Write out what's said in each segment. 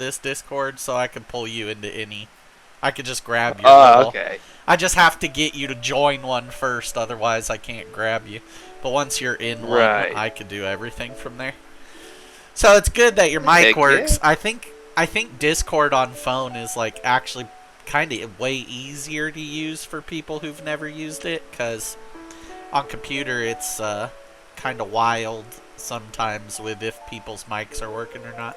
this Discord, so I can pull you into any. I could just grab your little. Okay. I just have to get you to join one first, otherwise I can't grab you. But once you're in one, I can do everything from there. So it's good that your mic works. Yeah. I think Discord on phone is like actually kind of way easier to use for people who've never used it, because on computer it's kind of wild sometimes with if people's mics are working or not.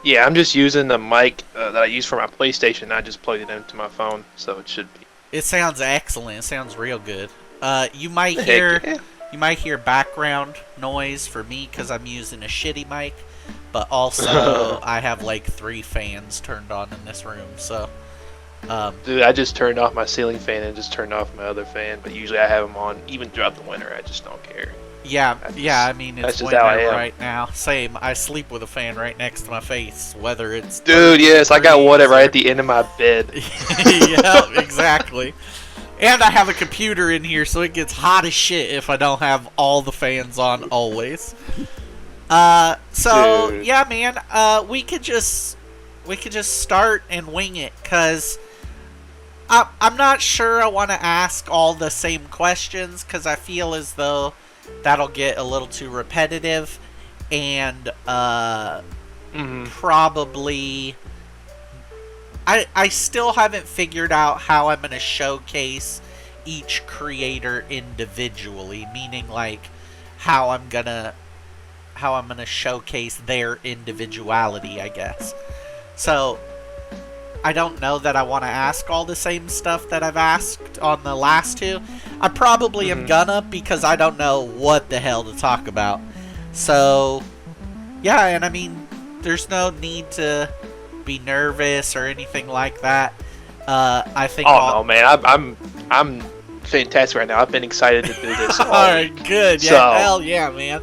Yeah, I'm just using the mic that I use for my PlayStation. I just plugged it into my phone, so it should be. It sounds excellent. It sounds real good. You might hear background noise for me because I'm using a shitty mic, but also I have like 3 fans turned on in this room. So, dude, I just turned off my ceiling fan and just turned off my other fan. But usually I have them on even throughout the winter. I just don't care. Yeah, I mean, it's winter right now. Same. I sleep with a fan right next to my face, whether it's... Dude, yes, I got one right at the end of my bed. Yeah, exactly. And I have a computer in here, so it gets hot as shit if I don't have all the fans on always. So, dude. Yeah, man, we could just start and wing it, because I'm not sure I want to ask all the same questions, because I feel as though that'll get a little too repetitive, and probably I still haven't figured out how I'm going to showcase each creator individually, meaning like how I'm going to showcase their individuality, I guess. So I don't know that I want to ask all the same stuff that I've asked on the last 2. I probably am gonna, because I don't know what the hell to talk about. So, yeah, and I mean, there's no need to be nervous or anything like that. I think. Oh no, man, I'm fantastic right now. I've been excited to do this. All right, good. Yeah, so, hell yeah, man.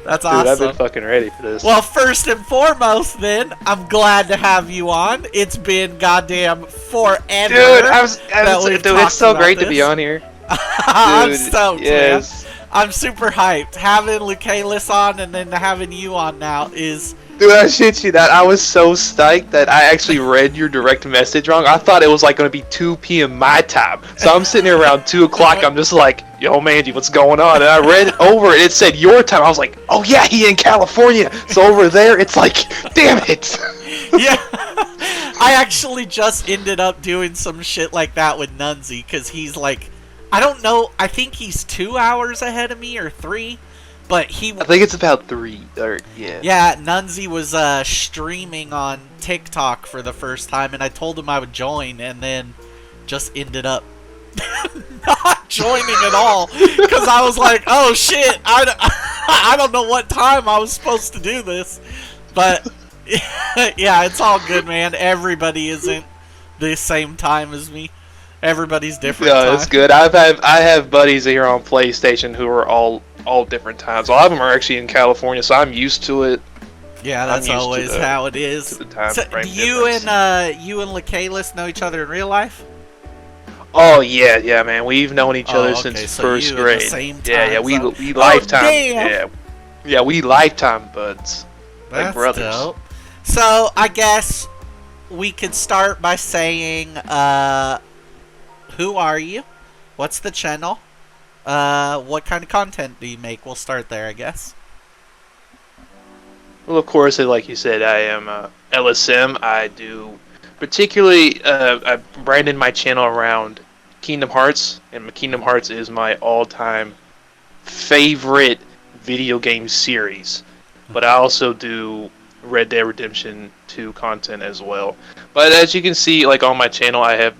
That's awesome. Dude, I've been fucking ready for this. Well, first and foremost, then, I'm glad to have you on. It's been goddamn forever. Dude, it's so great to be on here. I'm stoked, man. I'm super hyped. Having Lucalis on and then having you on now is... Dude, I shit you that. I was so psyched that I actually read your direct message wrong. I thought it was like going to be 2 p.m. my time. So I'm sitting here around 2 o'clock. I'm just like, yo, Manje, what's going on? And I read it over and it said your time. I was like, oh yeah, he in California. So over there, it's like, damn it. Yeah. I actually just ended up doing some shit like that with Nunzi, because he's like, I don't know, I think he's 2 hours ahead of me or 3. But I think it's about 3. Or, yeah. Yeah, Nunzi was streaming on TikTok for the first time, and I told him I would join, and then just ended up not joining at all, because I was like, oh shit, I don't know what time I was supposed to do this. But yeah, it's all good, man. Everybody isn't the same time as me. Everybody's different. Yeah, it's good. I have buddies here on PlayStation who are all different times. A lot of them are actually in California, so I'm used to it. Yeah, that's always how it is. To the time so frame you and Lucalis know each other in real life? Oh yeah, man. We've known each other since first grade. Yeah, we lifetime. Yeah, we lifetime buds. That's like brothers. Dope. So I guess we could start by saying, who are you? What's the channel? What kind of content do you make? We'll start there, I guess. Well, of course, like you said, I am LSM. I do particularly, I branded my channel around Kingdom Hearts, and Kingdom Hearts is my all-time favorite video game series. But I also do Red Dead Redemption 2 content as well. But as you can see, like on my channel, I have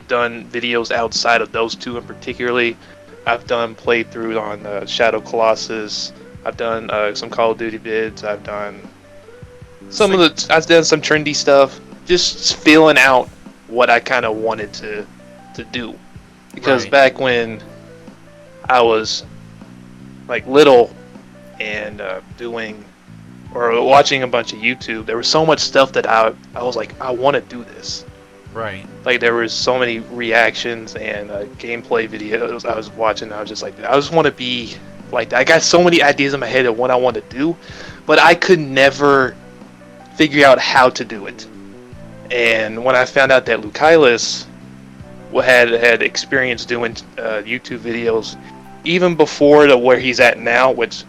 done videos outside of those 2 in particularly. I've done playthrough on Shadow Colossus. I've done some Call of Duty vids. I've done I've done some trendy stuff. Just feeling out what I kind of wanted to do. Because back when I was like little and doing or watching a bunch of YouTube, there was so much stuff that I was like, I want to do this. Right. Like there was so many reactions and gameplay videos I was watching. I was just like, I just want to be like that. I got so many ideas in my head of what I want to do, but I could never figure out how to do it. And when I found out that Lukailis had experience doing YouTube videos, even before where he's at now, which,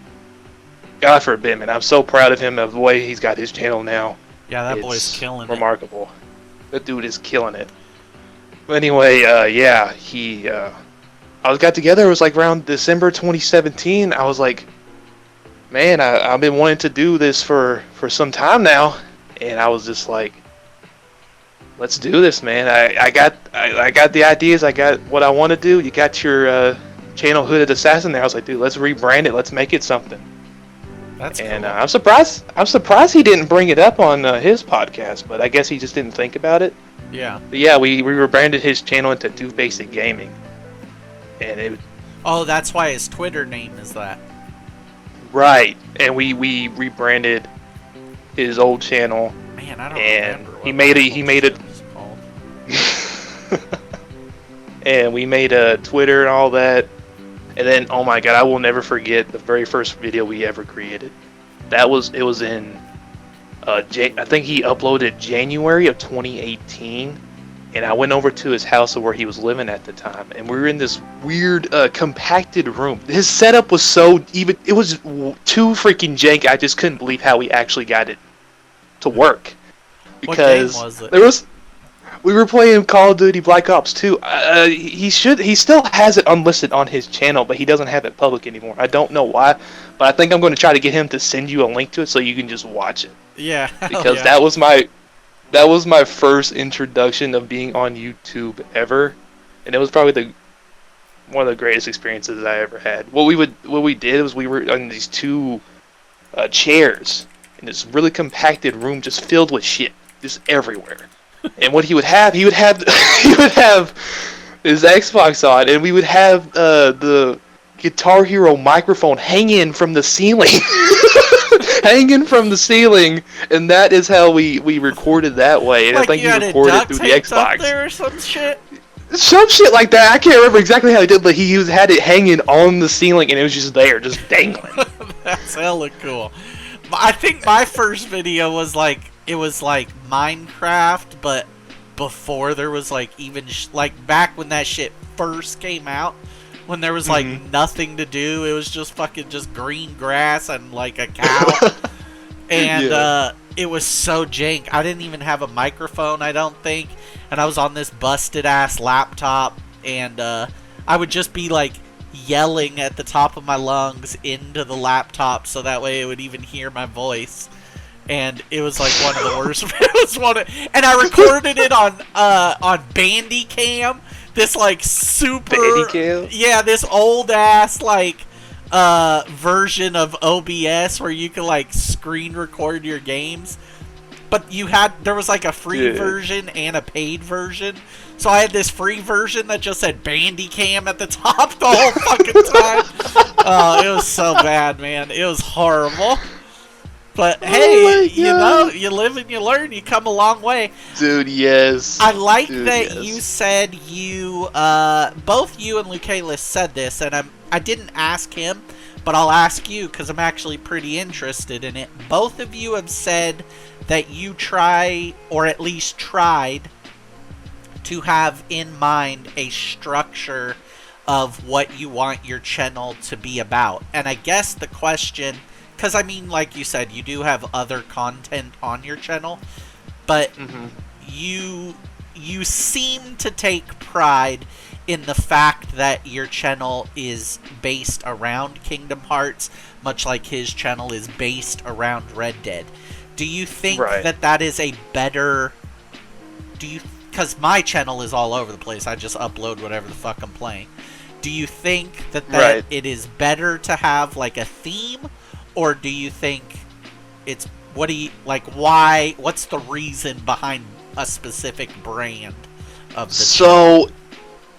God forbid, man, I'm so proud of him of the way he's got his channel now. Yeah, that boy's killing remarkable. That dude is killing it. But anyway, yeah, I got together, it was like around December 2017. I was like, man, I've been wanting to do this for some time now. And I was just like, let's do this, man. I got the ideas, I got what I want to do. You got your channel Hooded Assassin there. I was like, dude, let's rebrand it, let's make it something. That's and cool. I'm surprised he didn't bring it up on his podcast, but I guess he just didn't think about it. Yeah. But yeah, we rebranded his channel into Two Basic Gaming, and it. Oh, that's why his Twitter name is that. Right, and we rebranded his old channel. Man, I don't remember. And he made it. And we made a Twitter and all that. And then, oh my god, I will never forget the very first video we ever created. It was in, I think he uploaded January of 2018, and I went over to his house where he was living at the time, and we were in this weird, compacted room. His setup was it was too freaking jank. I just couldn't believe how we actually got it to work. Because what game was it? We were playing Call of Duty Black Ops 2. He still has it unlisted on his channel, but he doesn't have it public anymore. I don't know why, but I think I'm going to try to get him to send you a link to it so you can just watch it. Yeah. Because that was my first introduction of being on YouTube ever, and it was probably one of the greatest experiences I ever had. What we did was we were on these two chairs in this really compacted room, just filled with shit, just everywhere. And what he would have his Xbox on, and we would have the Guitar Hero microphone hanging from the ceiling. And that is how we recorded that way. And like I think you he recorded through the Xbox. Up there or some shit? Some shit like that. I can't remember exactly how he did, but he had it hanging on the ceiling, and it was just there, just dangling. That's hella cool. I think my first video was like, it was like Minecraft, but before there was like even like back when that shit first came out, when there was like nothing to do, it was just fucking just green grass and like a cow. And it was so jank. I didn't even have a microphone, I don't think, and I was on this busted ass laptop, and I would just be like yelling at the top of my lungs into the laptop so that way it would even hear my voice. And it was like one of the worst. And I recorded it on Bandicam. This like super Bandicam? Yeah, this old ass like version of OBS where you can like screen record your games. But there was like a free version and a paid version. So I had this free version that just said Bandicam at the top the whole fucking time. Oh, it was so bad, man. It was horrible. But hey, you know, you live and you learn. You come a long way. Dude, yes. I like that you said both you and Lucalis said this, and I didn't ask him, but I'll ask you because I'm actually pretty interested in it. Both of you have said that you try, or at least tried, to have in mind a structure of what you want your channel to be about. And I guess the question, because I mean, like you said, you do have other content on your channel, but you seem to take pride in the fact that your channel is based around Kingdom Hearts, much like his channel is based around Red Dead. Do you think that is a better... Because my channel is all over the place. I just upload whatever the fuck I'm playing. Do you think that it is better to have like a theme? Or do you think it's... why... What's the reason behind a specific brand of the channel?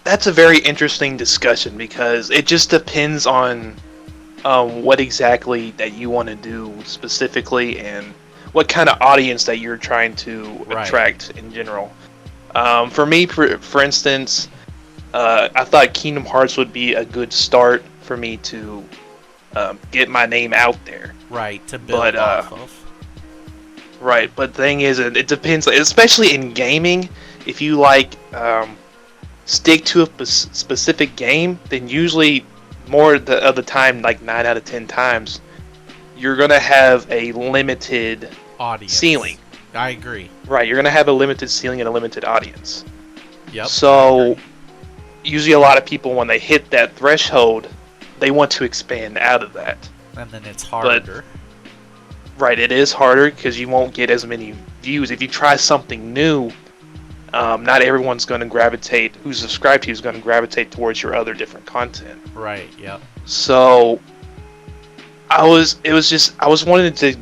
That's a very interesting discussion because it just depends on what exactly that you want to do specifically and what kind of audience that you're trying to attract in general. For me, for instance, I thought Kingdom Hearts would be a good start for me to get my name out there. Right, to build off of. Right, but the thing is, it depends. Especially in gaming, if you like stick to a specific game, then usually more of the time, like 9 out of 10 times, you're gonna have a limited Audience. ceiling. I agree. Right, you're gonna have a limited ceiling and a limited audience. Yep. So usually, a lot of people, when they hit that threshold, they want to expand out of that. And then it's harder. Right, it is harder because you won't get as many views. If you try something new, not everyone's going to gravitate, who's subscribed to you is going to gravitate towards your other different content. Right, yep. So, I was wanting to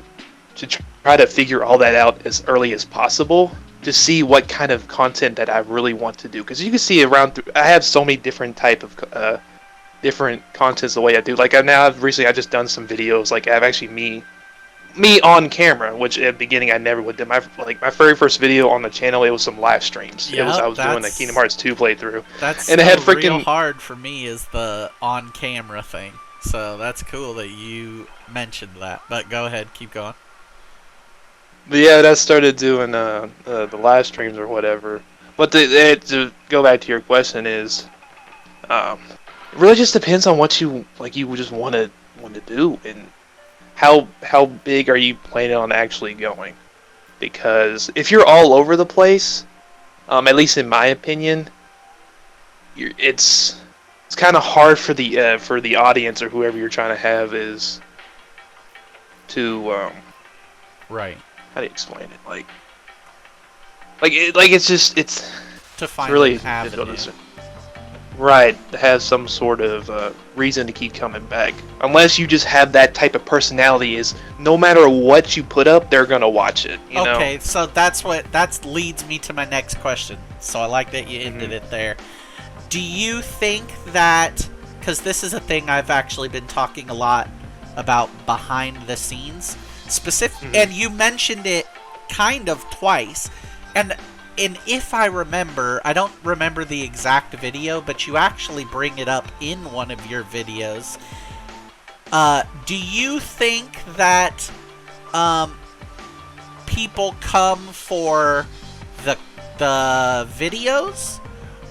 try to figure all that out as early as possible to see what kind of content that I really want to do. Because you can see I have so many different type of, different contents the way I do. Like I've just done some videos, like I have actually me on camera, which at the beginning I never would do. My very first video on the channel, it was some live streams. Yeah, I was doing a Kingdom Hearts 2 playthrough. That's and it had real hard for me is the on camera thing. So that's cool that you mentioned that. But go ahead, keep going. But yeah, that started doing the live streams or whatever. But to go back to your question is, it really just depends on what you just want to do and how big are you planning on actually going? Because if you're all over the place, at least in my opinion, it's kind of hard for the audience or whoever you're trying to have is to right. How do you explain it? It's to find really an avenue. Right, to have some sort of reason to keep coming back. Unless you just have that type of personality, is no matter what you put up, they're gonna watch it. You know? Okay, so that leads me to my next question. So I like that you ended it there. Do you think that, because this is a thing I've actually been talking a lot about behind the scenes, and you mentioned it kind of twice, and if I remember, I don't remember the exact video, but you actually bring it up in one of your videos. Do you think that people come for the videos,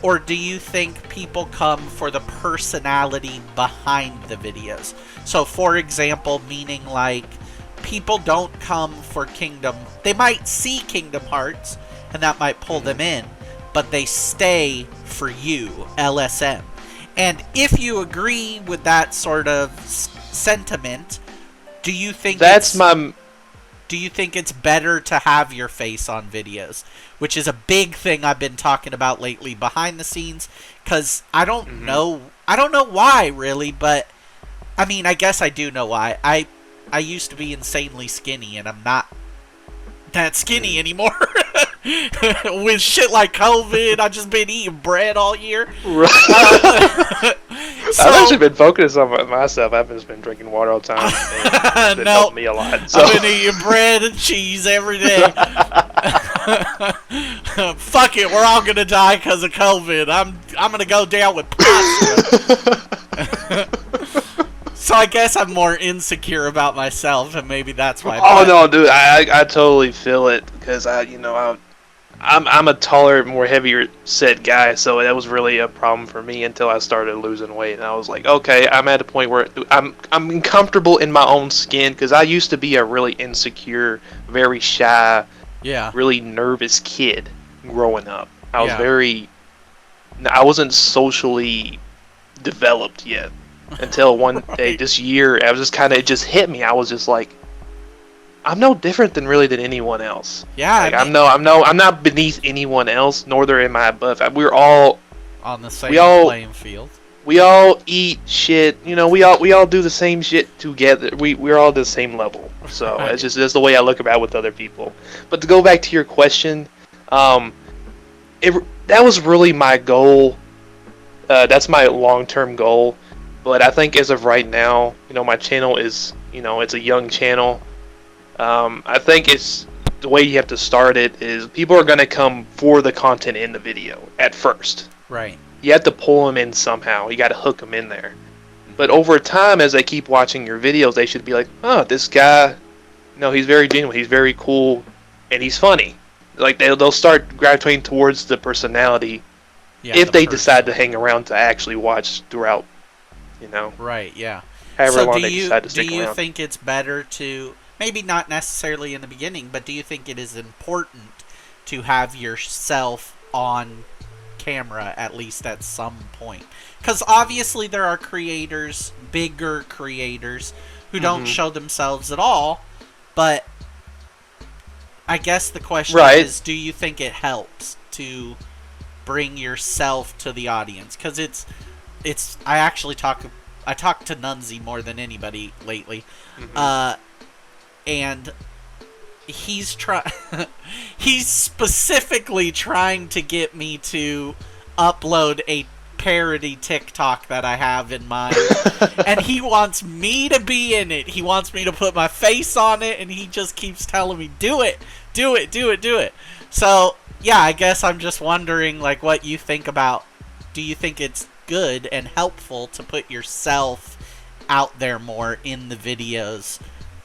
or do you think people come for the personality behind the videos? So, for example, meaning like people don't come for Kingdom. They might see Kingdom Hearts, and that might pull them in, but they stay for you, LSM. And if you agree with that sort of sentiment, do you think do you think it's better to have your face on videos? Which is a big thing I've been talking about lately behind the scenes, because I don't know why really, but I mean, I guess I do know why. I used to be insanely skinny, and I'm not that skinny anymore. With shit like COVID, I've just been eating bread all year. Right. I've actually been focused on myself. I've just been drinking water all the time. It's been helping me a lot. So. I've been eating bread and cheese every day. Fuck it, we're all gonna die because of COVID. I'm gonna go down with pasta. So I guess I'm more insecure about myself, and maybe that's why. Oh no, dude! I totally feel it because I'm a taller, more heavier set guy, so that was really a problem for me until I started losing weight, and I was like, okay, I'm at a point where I'm comfortable in my own skin, because I used to be a really insecure, very shy, really nervous kid growing up. I wasn't socially developed yet. Until one day this year, I was just it just hit me. I was just like, I'm no different than anyone else. Yeah, I'm not beneath anyone else, nor am I above. We're all on the same playing field. We all eat shit. We all do the same shit together. We're all the same level. So it's just that's the way I look about it with other people. But to go back to your question, that was really my goal. That's my long-term goal. But I think as of right now, my channel is, it's a young channel. I think it's the way you have to start it is people are going to come for the content in the video at first. Right. You have to pull them in somehow. You got to hook them in there. But over time, as they keep watching your videos, they should be like, oh, this guy, he's very genuine. He's very cool. and he's funny. Like they'll start gravitating towards the personality Yeah, if the they decide person. to hang around to actually watch throughout. You know, Right, yeah. however So long they decide to do stick you around. think it's better to, maybe not necessarily in the beginning, but do you think it is important to have yourself on camera at least at some point? Cuz obviously there are creators, bigger creators who don't Hmm. show themselves at all, but I guess the question Right. is, do you think it helps to bring yourself to the audience? Cuz it's I talk to Nunzi more than anybody lately, Hmm. uh, and he's specifically trying to get me to upload a parody TikTok that I have in mind, and he wants me to be in it. He wants me to put my face on it, and he just keeps telling me, "Do it, do it, do it, do it." So yeah, I guess I'm just wondering, like, what you think about. Do you think it's good and helpful to put yourself out there more in the videos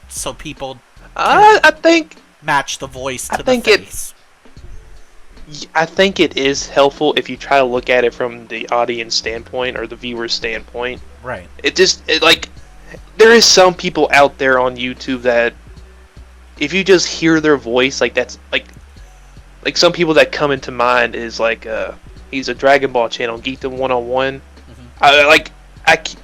so people can I think match the voice I to the think it face? I think it is helpful if you try to look at it from the audience standpoint or the viewer's standpoint. Right. Like there is some people out there on YouTube that if you just hear their voice, like that's like some people that come into mind is like he's a Dragon Ball channel, Geekdom 101. Mm-hmm. I like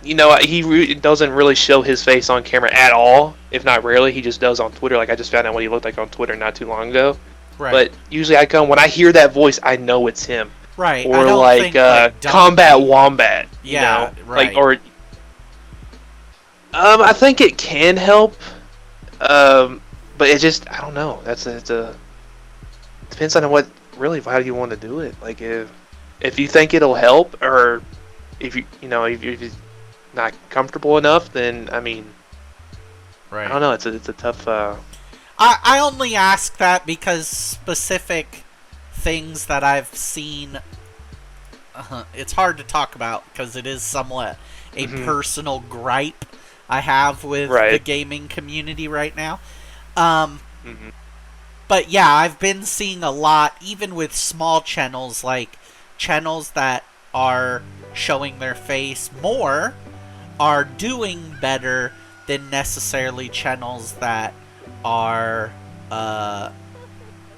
he doesn't really show his face on camera at all, if not rarely. He just does on Twitter. Like I just found out what he looked like on Twitter not too long ago. Right. But usually I come when I hear that voice, I know it's him. Right. I Or don't like think like Combat Donkey. Wombat, you Yeah. know, like Right. or I think it can help, but it just I don't know. It's a depends on what really how you want to do it. Like if you think it'll help, or if if you're not comfortable enough, then I mean I Right. don't know. It's a tough. I only ask that because specific things that I've seen. It's hard to talk about because it is somewhat a Mhm. personal gripe I have with the Right. gaming community right now. Um, Hmm. but yeah, I've been seeing a lot, even with small channels, like channels that are showing their face more, are doing better than necessarily channels that are uh,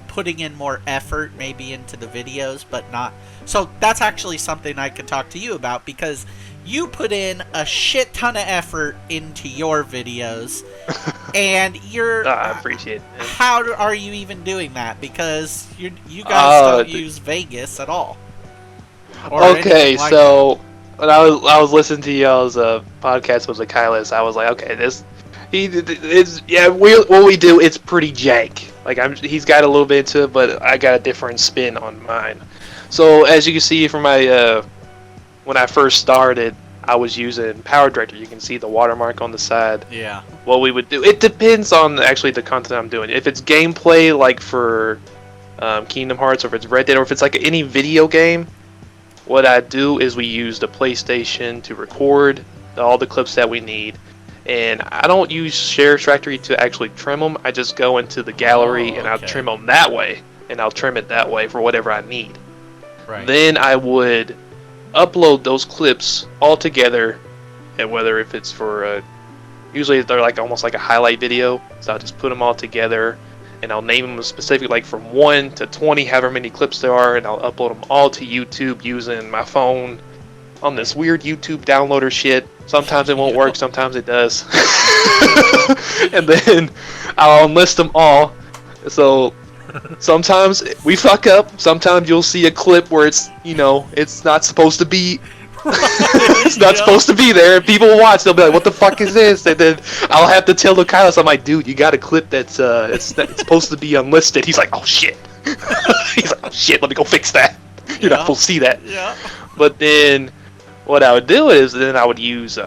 putting in more effort maybe into the videos, but not. So that's actually something I could talk to you about because you put in a shit ton of effort into your videos, and you're. I appreciate it. How are you even doing that? Because you guys Uh, don't use Vegas at all, or anything okay, like that. so when I was listening to y'all's podcast with Zykilis, I was like, okay, this he is yeah what we do it's pretty jank. Like he's got a little bit into it, but I got a different spin on mine. So as you can see from my when I first started, I was using Power Director. You can see the watermark on the side. Yeah. What we would do, it depends on actually the content I'm doing. If it's gameplay, like for Kingdom Hearts, or if it's Red Dead, or if it's like any video game, what I do is we use the PlayStation to record all the clips that we need. And I don't use Share Factory to actually trim them. I just go into the gallery Oh, and I'll okay. trim them that way. And I'll trim it that way for whatever I need. Right. Then I would upload those clips all together. And whether if it's for usually they're like almost like a highlight video. So I'll just put them all together. And I'll name them specific, like from 1 to 20, however many clips there are, and I'll upload them all to YouTube using my phone on this weird YouTube downloader shit. Sometimes it won't work, sometimes it does. And then I'll enlist them all. So sometimes we fuck up. Sometimes you'll see a clip where it's not supposed to be. It's not supposed to be there. People will watch. They'll be like, "What the fuck is this?" And then I'll have to tell the Kylos, I'm like, "Dude, you got a clip that's it's supposed to be unlisted." He's like, "Oh shit." He's like, "Oh shit, let me go fix that." You're not supposed to see that. Yeah. But then what I would do is then I would use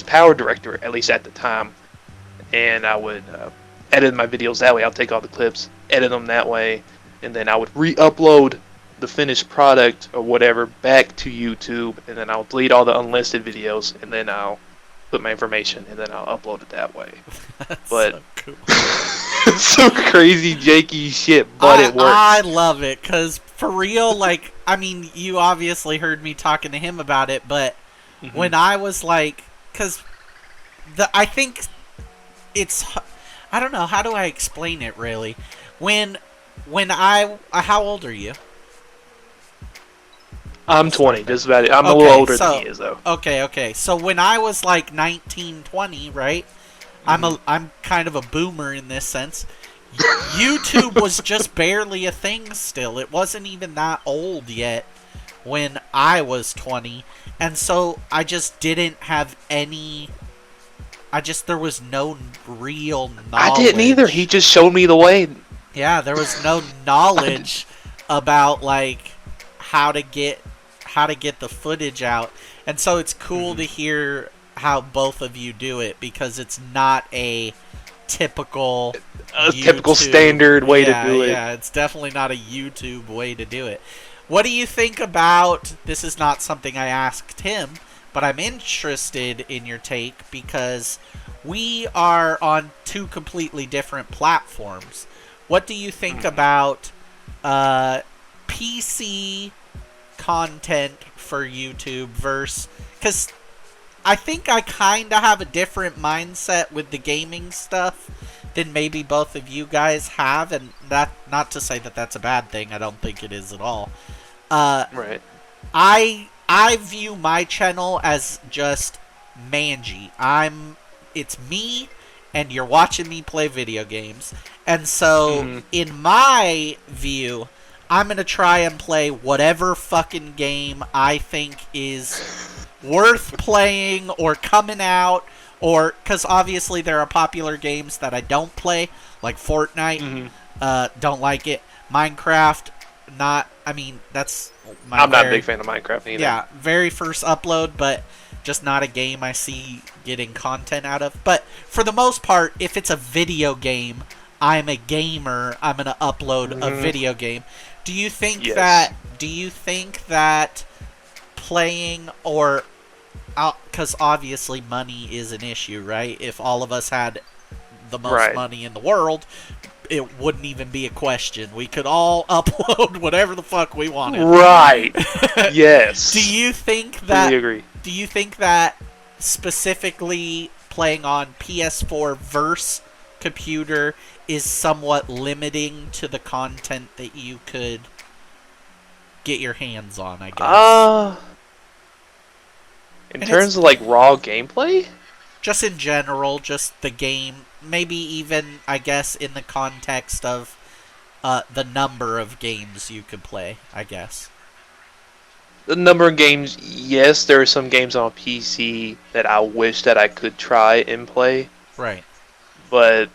Power Director, at least at the time, and I would edit my videos that way. I'll take all the clips, edit them that way, and then I would re-upload the finished product or whatever back to YouTube, and then I'll delete all the unlisted videos, and then I'll put my information, and then I'll upload it that way. That's But so cool. Some crazy janky shit, but it works. I love it, because for real, like, I mean, you obviously heard me talking to him about it, but when I was like, because I think it's, I don't know, how do I explain it really? When how old are you? I'm 20, just about it. I'm a little older than he is, though. Okay. So when I was like 19, 20, right? I'm kind of a boomer in this sense. YouTube was just barely a thing still. It wasn't even that old yet when I was 20. And so I just didn't have any... there was no real knowledge. I didn't either. He just showed me the way. Yeah, there was no knowledge about, like, how to get the footage out. And so it's cool to hear how both of you do it, because it's not a typical standard way to do it. Yeah, it's definitely not a YouTube way to do it. What do you think about, this is not something I asked him, but I'm interested in your take, because we are on two completely different platforms. What do you think about PC content for YouTube versus... Because I think I kind of have a different mindset with the gaming stuff than maybe both of you guys have, and that, not to say that that's a bad thing. I don't think it is at all. Right. I view my channel as just Manje. It's me, and you're watching me play video games. And so, in my view, I'm going to try and play whatever fucking game I think is worth playing or coming out, or, because obviously there are popular games that I don't play, like Fortnite, don't like it. Minecraft, that's I'm not a big fan of Minecraft either. Yeah, very first upload, but just not a game I see getting content out of. But for the most part, if it's a video game, I'm a gamer, I'm going to upload a video game. Do you think that playing, or, because obviously money is an issue, right? If all of us had the most money in the world, it wouldn't even be a question. We could all upload whatever the fuck we wanted. Right. Yes. Do you think that... Completely agree. Do you think that specifically playing on PS4 versus computer is somewhat limiting to the content that you could get your hands on, I guess? In terms of, like, raw gameplay? Just in general, just the game. Maybe even, I guess, in the context of the number of games you could play, I guess. The number of games, yes, there are some games on PC that I wish that I could try and play. Right. But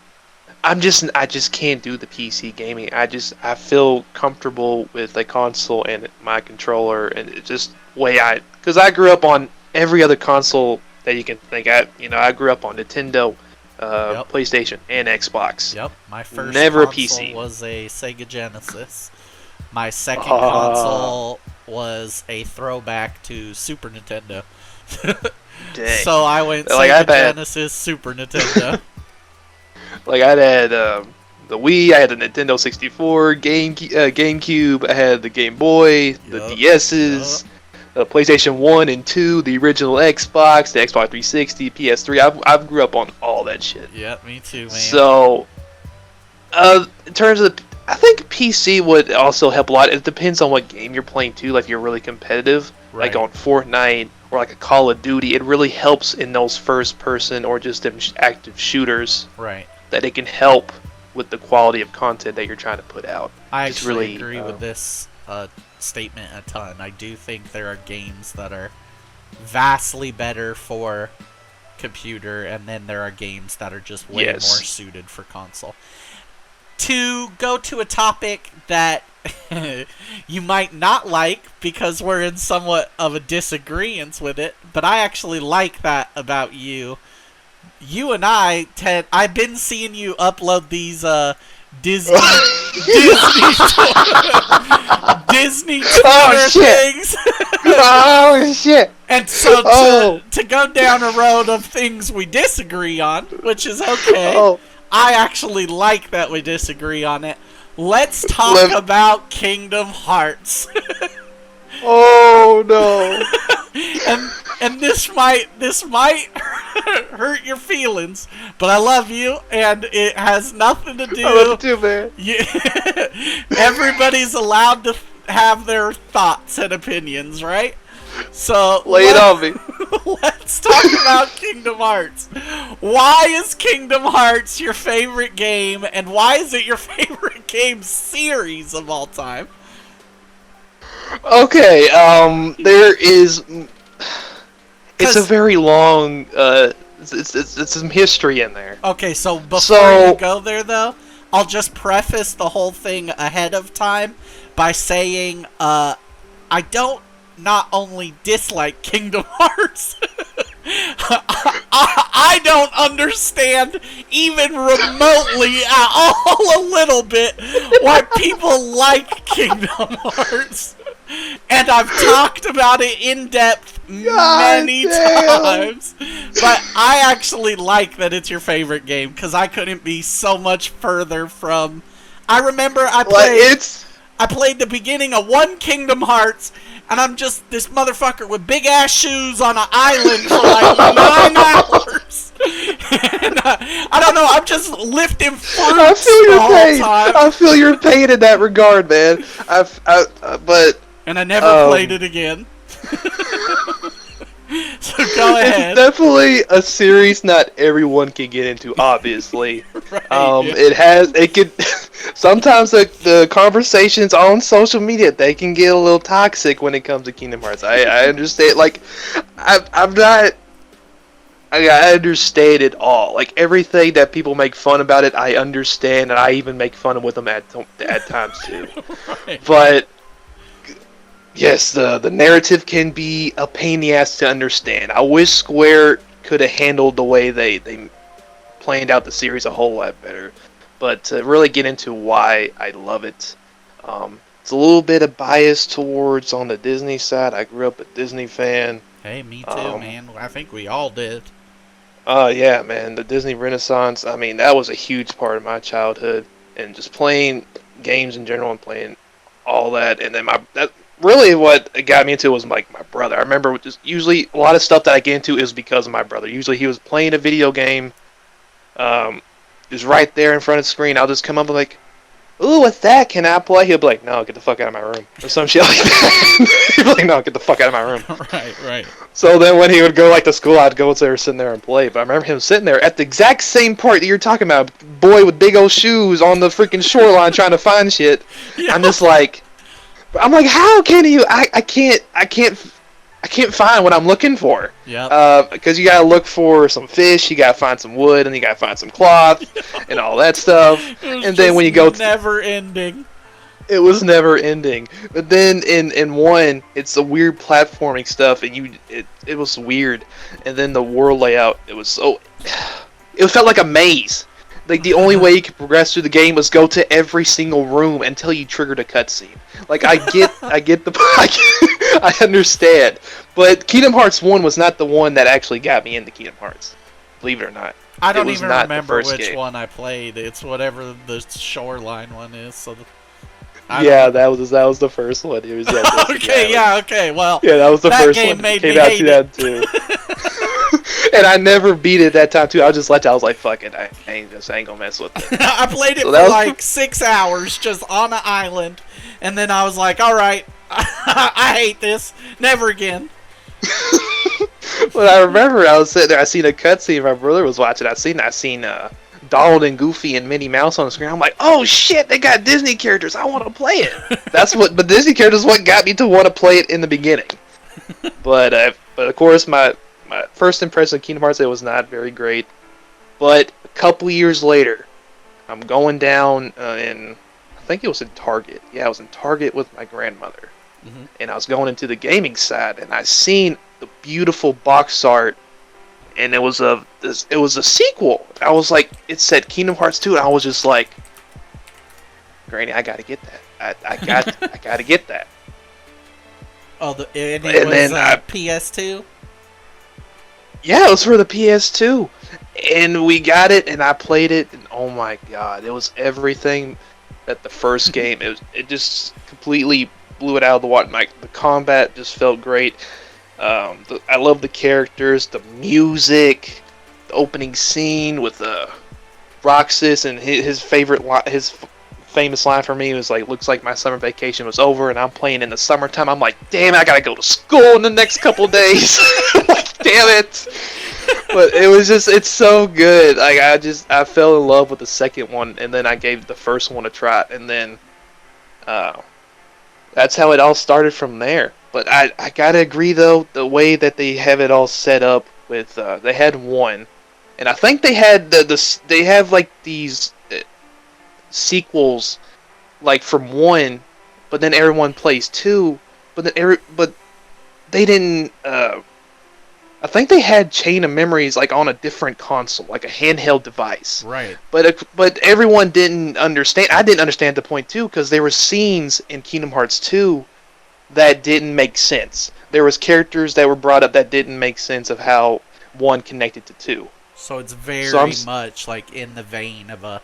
I just can't do the PC gaming. I feel comfortable with the console and my controller, and it's just because I grew up on every other console that you can think at. You know, I grew up on Nintendo, PlayStation, and Xbox. Yep, my first Never console a PC. was a Sega Genesis. My second console was a throwback to Super Nintendo. Dang. So I went Like, Sega Genesis, Super Nintendo. Like, I had the Wii, I had the Nintendo 64, GameCube, I had the Game Boy, the DS's, the PlayStation 1 and 2, the original Xbox, the Xbox 360, PS3. I grew up on all that shit. Yeah, me too, man. So, in terms of, I think PC would also help a lot. It depends on what game you're playing too. Like, if you're really competitive, like on Fortnite or like a Call of Duty, it really helps in those first person or just them active shooters. Right. That it can help with the quality of content that you're trying to put out. I actually agree with this statement a ton. I do think there are games that are vastly better for computer, and then there are games that are just way more suited for console. To go to a topic that you might not like because we're in somewhat of a disagreement with it, but I actually like that about you. You and I, Ted, I've been seeing you upload these Disney Disney Twitter things. Oh shit! And so to go down a road of things we disagree on, which is okay. I actually like that we disagree on it. Let's talk Let- about Kingdom Hearts. Oh no! and this might hurt your feelings, but I love you, and it has nothing to do. I love you too, man. Everybody's allowed to have their thoughts and opinions, right? So Lay it on me. Let's talk about Kingdom Hearts. Why is Kingdom Hearts your favorite game, and why is it your favorite game series of all time? Okay, there is. It's a very long. It's some history in there. Okay, so before you go there, though, I'll just preface the whole thing ahead of time by saying, I don't not only dislike Kingdom Hearts, I don't understand even remotely at all a little bit why people like Kingdom Hearts. And I've talked about it in depth many times. But I actually like that it's your favorite game, because I couldn't be so much further from... I remember I played the beginning of one Kingdom Hearts, and I'm just this motherfucker with big ass shoes on an island for like 9 hours. And I don't know, I'm just lifting fruits the whole time. I feel your pain in that regard, man. But and I never played it again. So go ahead. It's definitely a series not everyone can get into, obviously. Right, yeah. It could sometimes the conversations on social media, they can get a little toxic when it comes to Kingdom Hearts. I understand. Like, I'm not. I understand it all. Like, everything that people make fun about it, I understand, and I even make fun with them at times too. Right. But yes, the narrative can be a pain in the ass to understand. I wish Square could have handled the way they planned out the series a whole lot better. But to really get into why I love it, it's a little bit of bias towards on the Disney side. I grew up a Disney fan. Hey, me too, man. I think we all did. Yeah, man. The Disney Renaissance, I mean, that was a huge part of my childhood. And just playing games in general and playing all that. And then that really what got me into was like my brother. I remember just usually a lot of stuff that I get into is because of my brother. Usually he was playing a video game. He was right there in front of the screen. I'll just come up and like, ooh, what's that? Can I play? He'll be like, no, get the fuck out of my room. Or some shit like that. He'd be like, no, get the fuck out of my room. Right. So then when he would go like to school, I'd go there, sitting there and play. But I remember him sitting there at the exact same part that you're talking about. Boy with big old shoes on the freaking shoreline trying to find shit. Yeah. I'm like, how can you? I can't find what I'm looking for. Yeah. Because you gotta look for some fish, you gotta find some wood, and you gotta find some cloth, and all that stuff. And then when you go, never ending. It was never ending. But then in one, it's the weird platforming stuff, and it was weird. And then the world layout, it felt like a maze. Like the only way you could progress through the game was go to every single room until you triggered a cutscene. Like I understand. But Kingdom Hearts 1 was not the one that actually got me into Kingdom Hearts. Believe it or not. I don't even remember which one I played. It's whatever the shoreline one is. So that was the first one. It was okay. Well, yeah, that was the first game one. Made Came me out hate 2002. And I never beat it that time too. I just I was like, fuck it, I ain't gonna mess with it. I played it for like 6 hours just on an island, and then I was like, all right, I hate this. Never again. Well, I remember I was sitting there. I seen a cutscene. My brother was watching. I seen Donald and Goofy and Minnie Mouse on the screen. I'm like, oh shit, they got Disney characters. I want to play it. But Disney characters is what got me to want to play it in the beginning. But of course, my first impression of Kingdom Hearts, it was not very great. But a couple years later, I'm going down I think it was in Target. Yeah, I was in Target with my grandmother. Mm-hmm. And I was going into the gaming side, and I seen the beautiful box art, and it was a sequel. I was like, it said Kingdom Hearts 2, and I was just like, Granny, I gotta get that. I gotta get that. Oh, and it was PS2? Yeah, it was for the PS2. And we got it, and I played it, and oh my god, it was everything that the first game. It just completely blew it out of the water. Like the combat just felt great. I love the characters, the music, the opening scene with Roxas and his famous line for me was like, "Looks like my summer vacation was over, and I'm playing in the summertime." I'm like, "Damn, I gotta go to school in the next couple days." Like, damn it! But it's so good. Like I fell in love with the second one, and then I gave the first one a try, and then that's how it all started from there. But I gotta agree though, the way that they have it all set up with they had one, and I think they had they have like these sequels like from one, but then everyone plays two, but they didn't. I think they had Chain of Memories like on a different console, like a handheld device. Right. But everyone didn't understand. I didn't understand the point too, because there were scenes in Kingdom Hearts 2 that didn't make sense. There was characters that were brought up that didn't make sense of how one connected to two. So it's very much like in the vein of a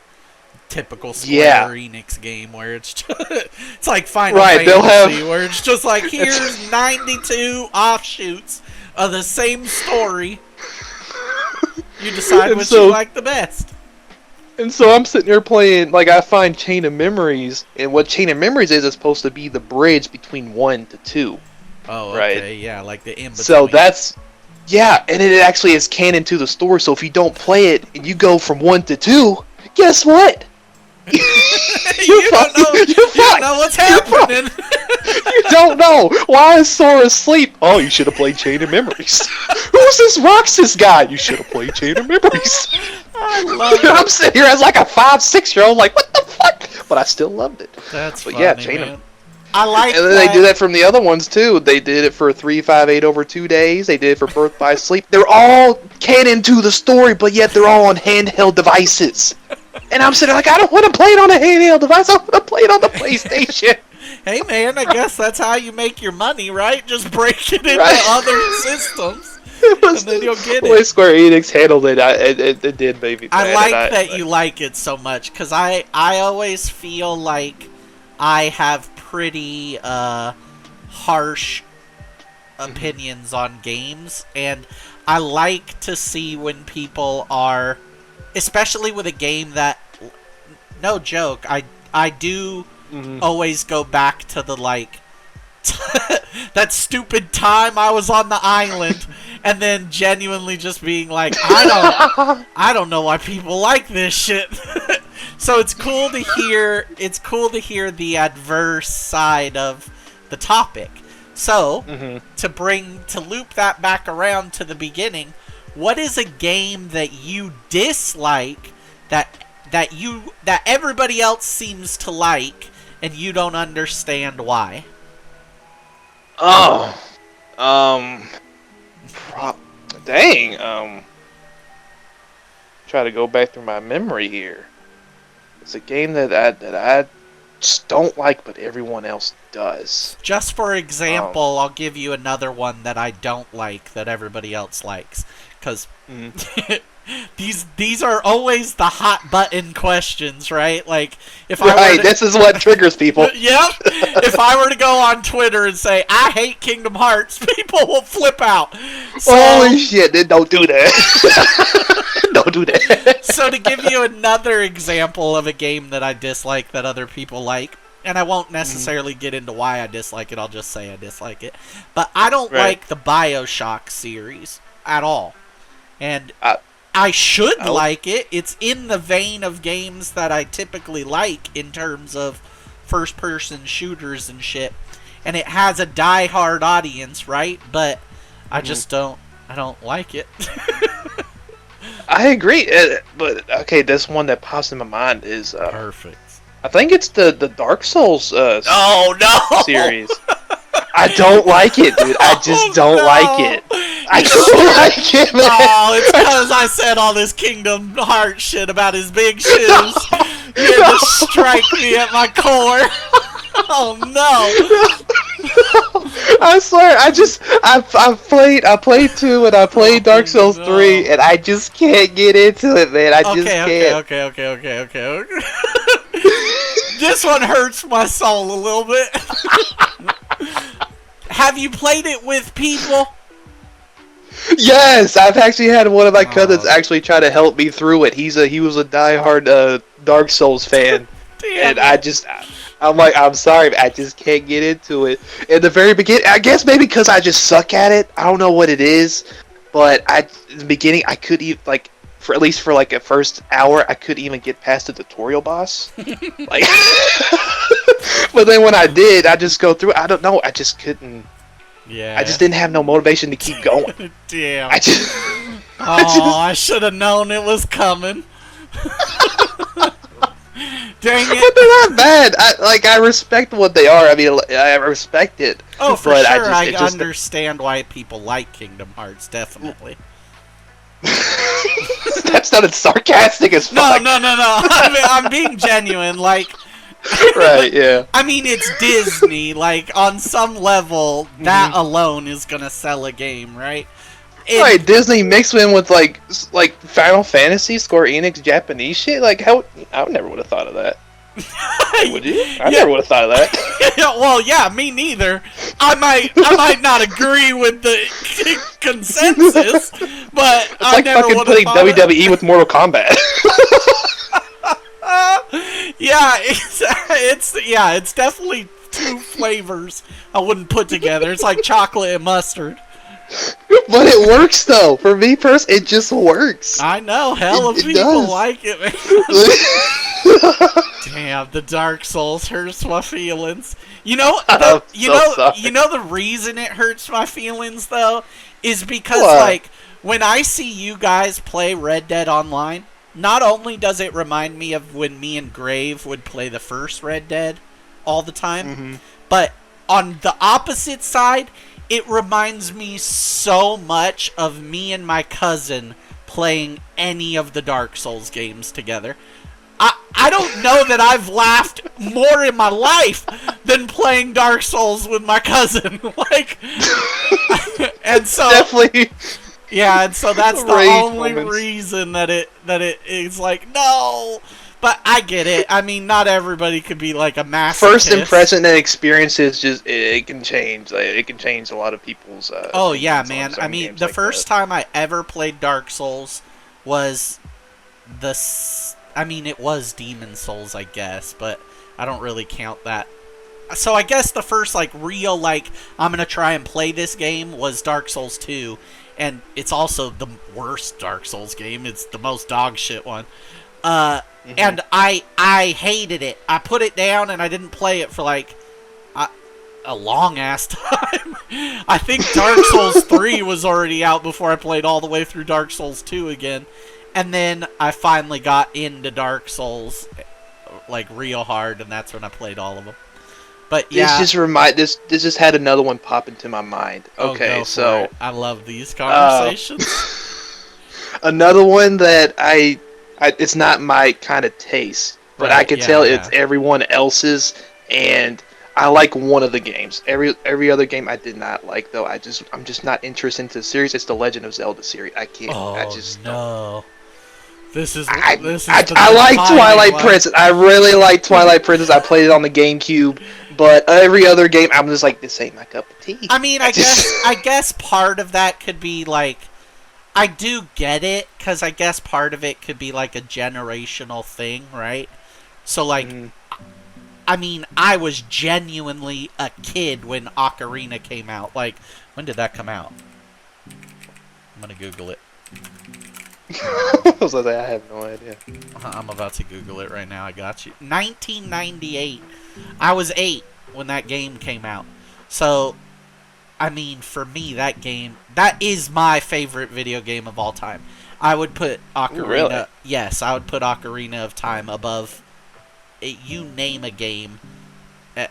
typical Square Enix game where it's just, it's like Final Fantasy where it's just like, here's 92 offshoots of the same story. You decide what you like the best. And so I'm sitting there playing, like, I find Chain of Memories, and what Chain of Memories is supposed to be the bridge between 1 to 2. Oh, okay, right? Yeah, like the in-between. So that's, yeah, and it actually is canon to the story, so if you don't play it, and you go from 1 to 2, guess what? you don't know what's happening. You don't know. Why is Sora asleep? Oh, you should have played Chain of Memories. Who's this Roxas guy? You should have played Chain of Memories. I love it. I'm sitting here as like a 5-6-year-old, like, what the fuck? But I still loved it. That's but funny, yeah, Chain man. I like and then they do that from the other ones too. They did it for 358 over 2 days. They did it for Birth by Sleep. They're all canon to the story, but yet they're all on handheld devices. And I'm sitting like, I don't want to play it on a handheld device. I want to play it on the PlayStation. Hey man, I guess that's how you make your money, right? Just break it into other systems, and then you'll get the way it. Square Enix handled it, it did maybe. I like that you like it so much, because I always feel like I have pretty harsh opinions on games, and I like to see when people are, especially with a game that, no joke, I do always go back to the, like, that stupid time I was on the island, and then genuinely just being like, I don't know why people like this shit. So it's cool to hear the adverse side of the topic. So, to loop that back around to the beginning, what is a game that you dislike that everybody else seems to like and you don't understand why? Try to go back through my memory here. It's a game that I just don't like, but everyone else does. Just for example, I'll give you another one that I don't like that everybody else likes, because these are always the hot button questions, right? Like, if this is what triggers people. Yep. If I were to go on Twitter and say I hate Kingdom Hearts, people will flip out. So, holy shit! Don't do that. Don't do that. So to give you another example of a game that I dislike that other people like, and I won't necessarily get into why I dislike it, I'll just say I dislike it. But I don't like the BioShock series at all. And I should like it. It's in the vein of games that I typically like in terms of first-person shooters and shit. And it has a die-hard audience, right? But I just don't like it. I agree. But, okay, this one that pops in my mind is... Perfect. I think it's the Dark Souls series. I don't like it, dude. I just don't like it. I don't like it, man. Oh, it's because I said all this Kingdom Hearts shit about his big shoes. You had to strike me at my core. Oh, no. I swear, I played 2 and I played Dark Souls 3 and I just can't get into it, man. I just can't. Okay. This one hurts my soul a little bit. Have you played it with people? Yes, I've actually had one of my cousins actually try to help me through it. He was a diehard Dark Souls fan, and I'm like, I'm sorry, I just can't get into it. In the very beginning, I guess maybe because I just suck at it. I don't know what it is, but in the beginning I could even for at least for like a first hour I couldn't even get past the tutorial boss. Like, but then when I did, I just go through. I don't know. I just couldn't. Yeah. I just didn't have no motivation to keep going. Damn. I should have known it was coming. Dang it. But they're not bad. I respect what they are. I mean, I respect it. Oh, for sure. I understand why people like Kingdom Hearts, definitely. That sounded sarcastic as fuck. No. I'm being genuine. Like, right, yeah. I mean, it's Disney. Like, on some level, that alone is gonna sell a game, right? Right, Disney mixed in with like Final Fantasy, Square Enix, Japanese shit. Like, how I never would have thought of that. Would you? I never would have thought of that. Well, yeah, me neither. I might not agree with the consensus, but it's like fucking putting WWE with Mortal Kombat. Yeah, it's definitely 2 flavors I wouldn't put together. It's like chocolate and mustard. But it works though. For me personally, it just works. I know, hell of people like it, man. Damn, the Dark Souls hurts my feelings. You know the reason it hurts my feelings though is because like when I see you guys play Red Dead Online, not only does it remind me of when me and Grave would play the first Red Dead all the time, but on the opposite side, it reminds me so much of me and my cousin playing any of the Dark Souls games together. I don't know that I've laughed more in my life than playing Dark Souls with my cousin. Like, and so definitely. Yeah, and so that's the only reason that it is like, no. But I get it. I mean, not everybody could be like a masochist. First impression and experiences just it can change. Like, it can change a lot of people's. Oh yeah, man. I mean, the first time I ever played Dark Souls was it was Demon Souls, I guess, but I don't really count that. So I guess the first like real like I'm gonna try and play this game was Dark Souls 2, and it's also the worst Dark Souls game. It's the most dog shit one. And I hated it. I put it down and I didn't play it for like a long ass time. I think Dark Souls 3 was already out before I played all the way through Dark Souls 2 again. And then I finally got into Dark Souls like real hard, and that's when I played all of them. But yeah, this just had another one pop into my mind. Okay, so I love these conversations. Another one that I it's not my kind of taste, but I can tell it's everyone else's, and I like one of the games. Every other game I did not like though. I'm just not interested into the series. It's the Legend of Zelda series. I can't. No. This is. I like Twilight Princess. I really like Twilight Princess. I played it on the GameCube, but every other game I'm just like, this ain't my cup of tea. I mean, I guess part of that could be like, I do get it, because I guess part of it could be like a generational thing, right? So like, I mean, I was genuinely a kid when Ocarina came out. Like, when did that come out? I'm gonna Google it. I was like, I have no idea. I'm about to Google it right now. I got you. 1998. I was 8 when that game came out. So, I mean, for me, that is my favorite video game of all time. I would put Ocarina. Ooh, really? Yes, I would put Ocarina of Time above. You name a game.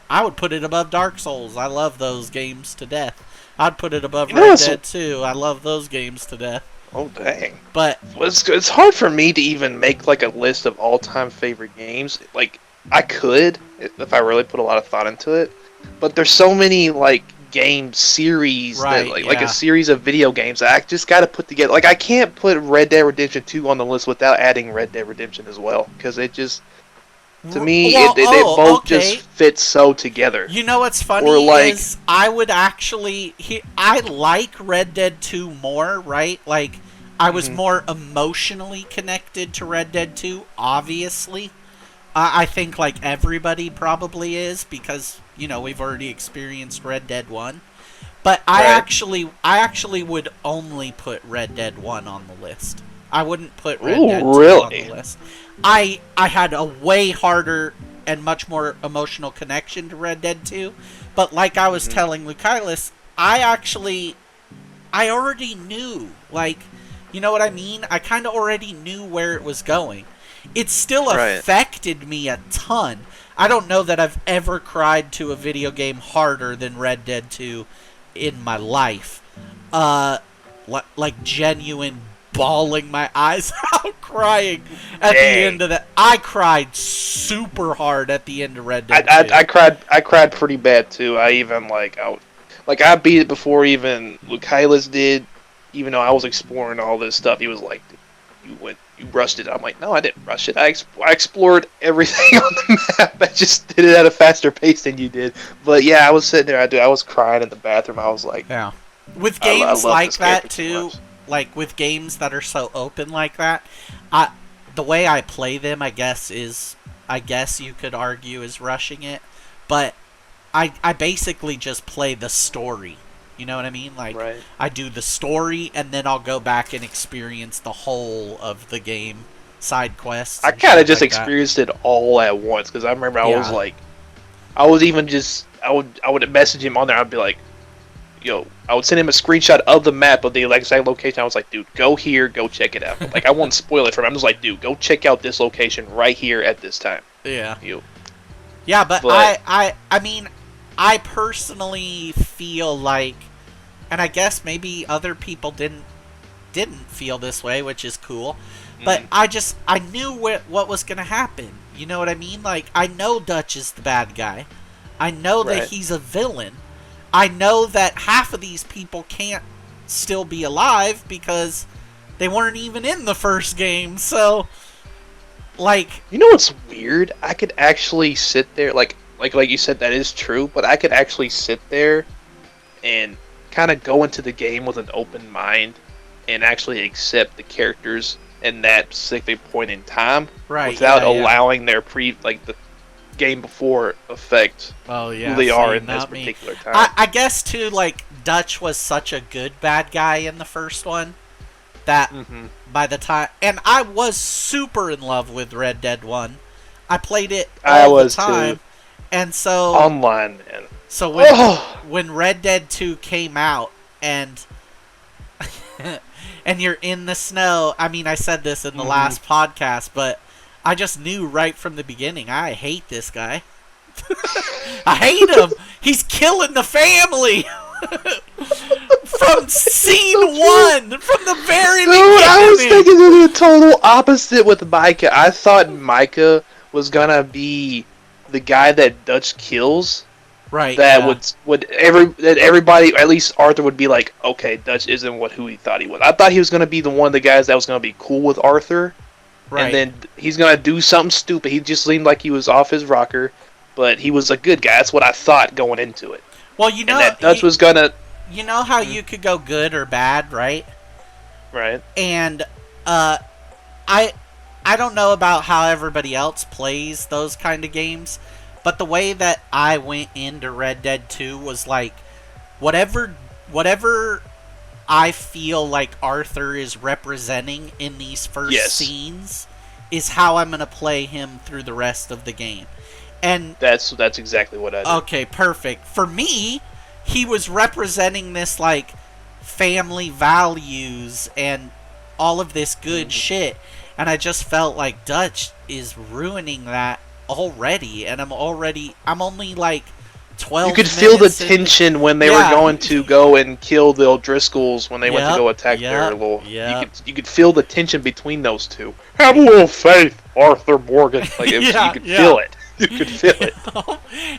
I would put it above Dark Souls. I love those games to death. I'd put it above Red Dead 2. I love those games to death. Oh, dang. But it's hard for me to even make like a list of all-time favorite games. Like, I could if I really put a lot of thought into it, but there's so many like game series that Right, like a yeah. series of video games that I just got to put together. Like I can't put Red Dead Redemption 2 on the list without adding Red Dead Redemption as well, because it just to me Well, they both just okay. fit so together. You know what's Or funny like is I would actually I like Red Dead 2 more, right? Like I was mhm, more emotionally connected to Red Dead 2, obviously. I think like everybody probably is because, you know, we've already experienced Red Dead 1. But right. I actually would only put Red Dead 1 on the list. I wouldn't put Red Dead Ooh, 2 on the really? list. I had a way harder and much more emotional connection to Red Dead 2, but like I was Mhm. telling Lukilis, I already knew, like, you know what I mean? I kind of already knew where it was going. It still Right. affected me a ton. I don't know that I've ever cried to a video game harder than Red Dead 2 in my life. Uh, like genuine bawling my eyes out, crying at the end Dang. of that. I cried super hard at the end of Red I, Dead I 2. I cried pretty bad too. I even I beat it before even Lukilis did. Even though I was exploring all this stuff, he was like, you rushed it." I'm like, "No, I didn't rush it. I explored everything on the map. I just did it at a faster pace than you did." But yeah, I was sitting there. I was crying in the bathroom. I was like, Yeah. With I games love like this character that too too, much. like with games that are so open like that, I the way I play them, I guess you could argue is rushing it, but I basically just play the story. You know what I mean? Like Right. I do the story and then I'll go back and experience the whole of the game, side quests I and kind of shit just like that. experienced it all at once because I remember I was Yeah. like, I was even just I would message him on there. I'd be like, yo, I would send him a screenshot of the map of the exact location. I was like, dude, go here, go check it out. Like I won't spoil it for him. I'm just like, dude, go check out this location right here at this time. Yeah. You, Yeah, but but I mean, I personally feel like, and I guess maybe other people didn't feel this way, which is cool. But mm, I knew what was gonna happen. You know what I mean? Like I know Dutch is the bad guy. I know that right. he's a villain. I know that half of these people can't still be alive because they weren't even in the first game. So, like, You know what's weird? I could actually sit there, like you said, that is true. But I could actually sit there and kind of go into the game with an open mind and actually accept the characters in that specific point in time right? without Yeah, yeah. allowing their the game before affect Oh who yeah. they are See, in this not me. particular time. I guess too. Like Dutch was such a good bad guy in the first one that Hmm. by the time, and I was super in love with Red Dead 1. I played it I all the was too. time. And so Online, man. so Oh, when Red Dead 2 came out and and you're in the snow, I mean I said this in the hmm. last podcast, but I just knew right from the beginning I hate this guy. I hate him. He's killing the family. From scene So true. one, from the very Dude, I was beginning. thinking of the total opposite with Micah. I thought Micah was gonna be the guy that Dutch kills. Right, That yeah. that everybody, at least Arthur, would be like, okay, Dutch isn't who he thought he was. I thought he was gonna be the one of the guys that was gonna be cool with Arthur, and Right. then he's gonna do something stupid. He just seemed like he was off his rocker, but he was a good guy. That's what I thought going into it, Well, and that Dutch was gonna. you know how Hmm, you could go good or bad, right? right. And uh I I don't know about how everybody else plays those kind of games, but the way that I went into Red Dead 2 was like whatever I feel like Arthur is representing in these first Yes, scenes is how I'm going to play him through the rest of the game. And that's exactly what I did. okay, perfect. For me, he was representing this like family values and all of this good Hmm. shit, and I just felt like Dutch is ruining that already, and I'm only like You 12 could feel the minutes into. tension when they were Yeah. going to go and kill the O'Driscolls when they went to Yep, go attack their yep, little. yep. You could feel the tension between those two. Have a little faith, Arthur Morgan. Like you Yeah, could yeah. feel it. You could feel it.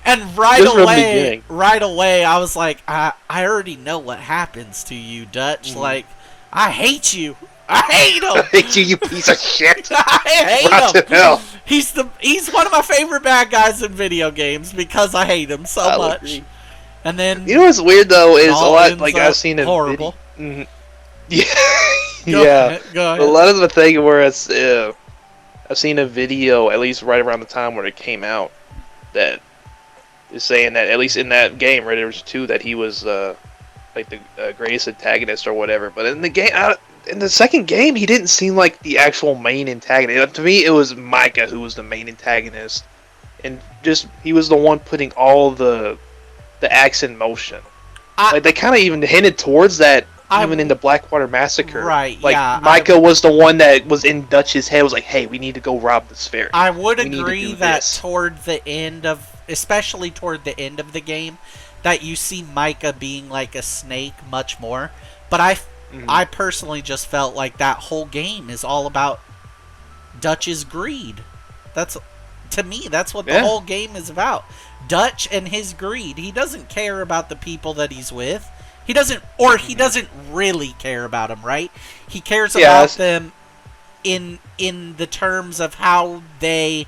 And Just from the beginning. right away, I was like, I already know what happens to you, Dutch. Like, I hate you. I hate him. I hate you, you piece of shit. I hate Rot him. to hell. He's one of my favorite bad guys in video games because I hate him so much. Agree. And then You know what's weird though is a lot like ends I've seen a horrible. Video. Yeah, Go ahead. A lot of the thing where it's I've seen a video at least right around the time where it came out that is saying that at least in that game, Red Dead 2, that he was like the greatest antagonist or whatever. But in the game, in the second game, he didn't seem like the actual main antagonist. To me, it was Micah who was the main antagonist, and just he was the one putting all the acts in motion. Like they kind of even hinted towards that. Even in the Blackwater Massacre, right? Like yeah, Micah was the one that was in Dutch's head. Was like, "Hey, we need to go rob this ferry." I would We need to agree do that this. toward the end of, especially toward the end of the game, that you see Micah being like a snake much more. But I personally just felt like that whole game is all about Dutch's greed. That's, to me, that's what the whole game is about. Dutch and his greed. He doesn't care about the people that he's with. He doesn't really care about them, right? He cares about them in the terms of how they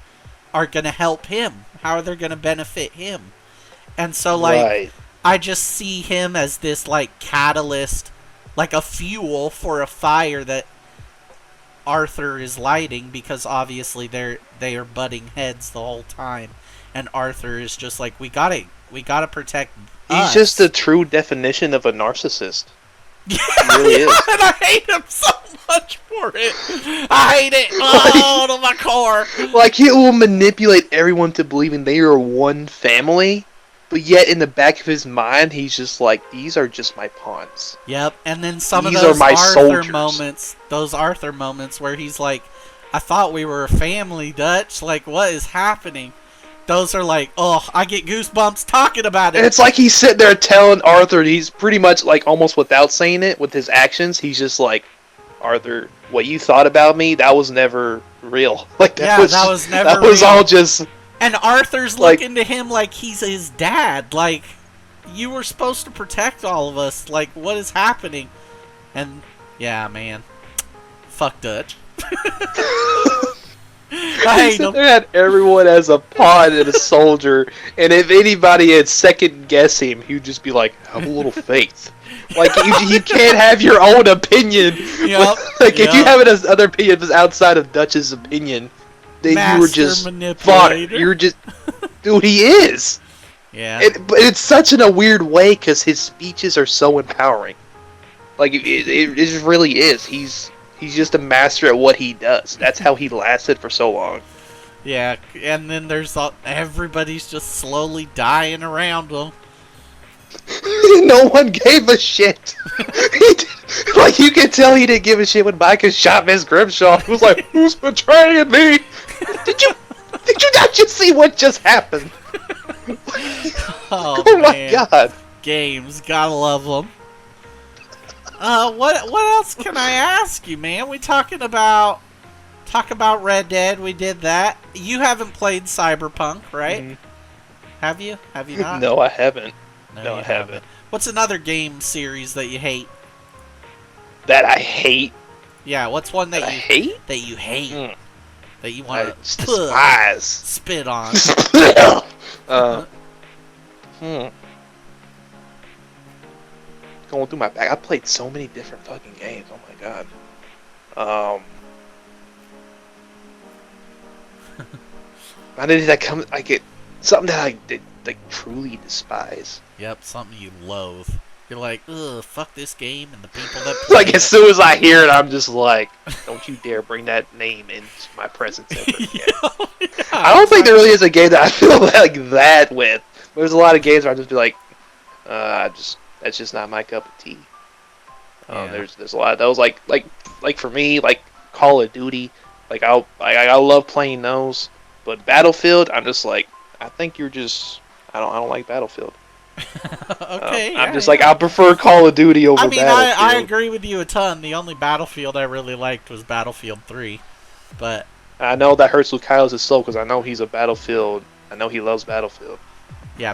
are going to help him, how they're going to benefit him. And so, like, I just see him as this, like, catalyst, like a fuel for a fire that Arthur is lighting, because obviously they are butting heads the whole time. And Arthur is just like, we gotta protect He's us. just the true definition of a narcissist. Yeah, He really is. And I hate him so much for it. I hate it. Oh, to my core. Like, he will manipulate everyone to believing they are one family, but yet in the back of his mind, he's just like, these are just my pawns. Yep, and then some These of those are my Arthur moments where he's like, I thought we were a family, Dutch. Like, what is happening? Those are like, oh, I get goosebumps talking about it. And it's like he's sitting there telling Arthur, he's pretty much like almost without saying it, with his actions, he's just like, Arthur, what you thought about me, that was never real. Like that was never that was real. all just. And Arthur's like, looking to him like he's his dad. Like, you were supposed to protect all of us. Like, what is happening? And yeah, man, fuck Dutch. I hate him. They had everyone as a pawn and a soldier, and if anybody had second guess him, he'd just be like, "Have a little faith." Like you can't have your own opinion. Yep. Like if you have another opinion that's outside of Dutch's opinion, then you were just fodder. You're just, dude. He is. Yeah. But it's such in a weird way because his speeches are so empowering. Like it just really is. He's just a master at what he does. That's how he lasted for so long. Yeah, and then there's everybody's just slowly dying around him. No one gave a shit. Like you can tell he didn't give a shit when Micah shot Miss Grimshaw. He was like, "Who's betraying me?" Did you not just see what just happened? Oh my man. god! Games, gotta love them. What else can I ask you, man? We talk about Red Dead. We did that. You haven't played Cyberpunk, right? Mm-hmm. Have you? Have you not? No, I haven't. No, I haven't. What's another game series that you hate? That I hate. Yeah, what's one that I you hate? That you hate? Mm. That you want to despise. spit on? Going through my back. I played so many different fucking games. Oh my god. How did that come? I get something that I did, like truly despise. Yep, something you loathe. You're like, ugh, fuck this game and the people that play Like as soon as I hear it, I'm just like, don't you dare bring that name into my presence ever again. Yeah, I don't think there really is a game that I feel like that with. There's a lot of games where I just be like, that's just not my cup of tea. Yeah. There's a lot of those like for me, like Call of Duty, like I love playing those, but Battlefield, I'm just like, I think you're just, I don't like Battlefield. Okay, I'm just like, I prefer Call of Duty over Battlefield. I agree with you a ton. The only Battlefield I really liked was Battlefield 3, but I know that hurts Lucaio's soul because I know he's a Battlefield I know he loves Battlefield. Yeah,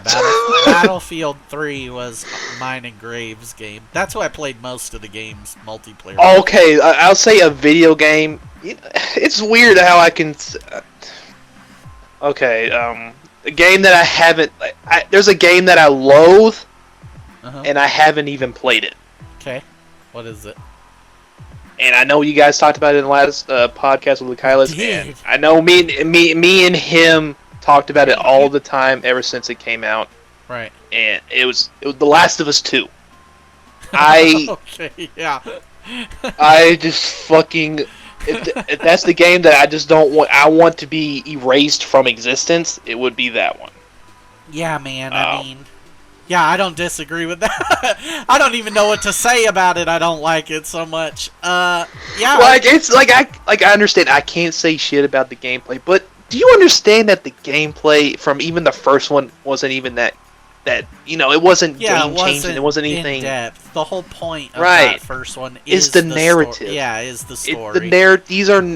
Battlefield 3 was mine and Graves' game. That's who I played most of the game's multiplayer. Okay, I'll say a video game. It's weird how I can. Okay, a game that I haven't. There's a game that I loathe, and I haven't even played it. Okay, what is it? And I know you guys talked about it in the last podcast with Lukilis, and I know me and him talked about it all the time ever since it came out. Right. And it was The Last of Us 2. Okay, yeah. I just fucking if that's the game that I just don't want, I want to be erased from existence, it would be that one. Yeah, man. I mean, yeah, I don't disagree with that. I don't even know what to say about it. I don't like it so much. Yeah. Like it's I understand. I can't say shit about the gameplay, but do you understand that the gameplay from even the first one wasn't even that it wasn't game changing. It wasn't anything in depth. The whole point of that first one is the narrative. Is the story.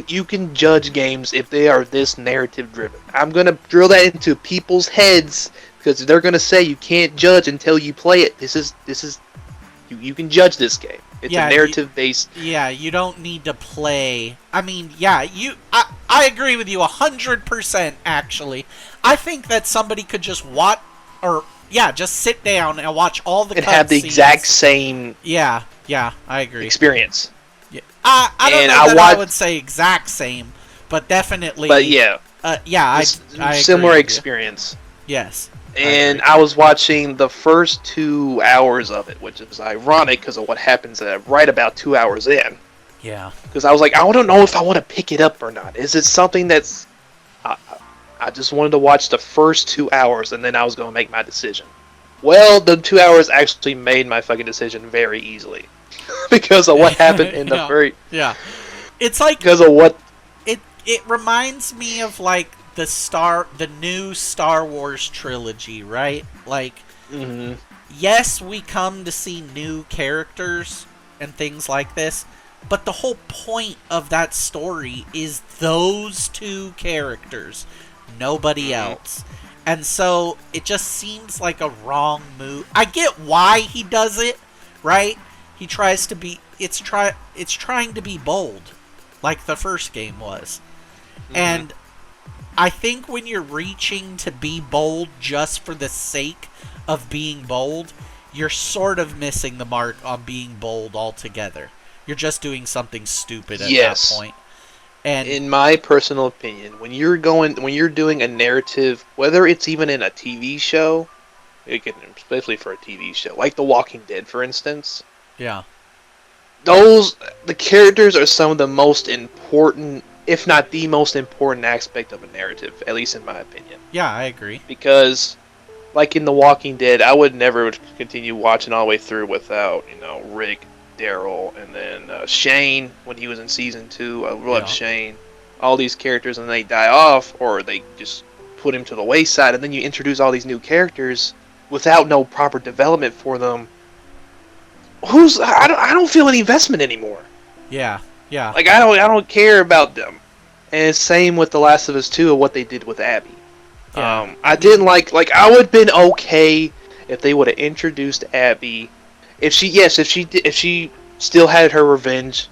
You can judge games if they are this narrative driven. I'm gonna drill that into people's heads because they're gonna say you can't judge until you play it. This is you can judge this game. It's a narrative based. Yeah, you don't need to play. I mean, yeah, I agree with you 100%. Actually, I think that somebody could just watch just sit down and watch all the cutscenes. And have the exact same... Yeah, I agree. Experience. Yeah. I don't know that I would say exact same, but definitely... But yeah. I similar experience. Yes. And I was watching the first 2 hours of it, which is ironic because of what happens right about 2 hours in. Yeah. Because I was like, I don't know if I want to pick it up or not. Is it something that's... I just wanted to watch the first 2 hours, and then I was going to make my decision. Well, the 2 hours actually made my fucking decision very easily. Because of what happened in the very... Yeah. It's like... Because of what... It reminds me of, like, the new Star Wars trilogy, right? Like, yes, we come to see new characters and things like this, but the whole point of that story is those two characters. Nobody else. And so it just seems like a wrong move. I get why he does it, right? He tries to be it's trying to be bold, like the first game was. And I think when you're reaching to be bold just for the sake of being bold, you're sort of missing the mark on being bold altogether. You're just doing something stupid at that point. And in my personal opinion, when you're doing a narrative, whether it's even in a TV show, especially for a TV show, like The Walking Dead, for instance. Yeah. The characters are some of the most important, if not the most important aspect of a narrative, at least in my opinion. Yeah, I agree. Because, like in The Walking Dead, I would never continue watching all the way through without, Rick, Daryl, and then Shane when he was in season 2. I love Shane. All these characters, and they die off, or they just put him to the wayside, and then you introduce all these new characters without no proper development for them. I don't feel any investment anymore. Yeah. Like I don't care about them. And it's same with The Last of Us 2 of what they did with Abby. Yeah. I didn't like I would have been okay if they would have introduced Abby. If she still had her revenge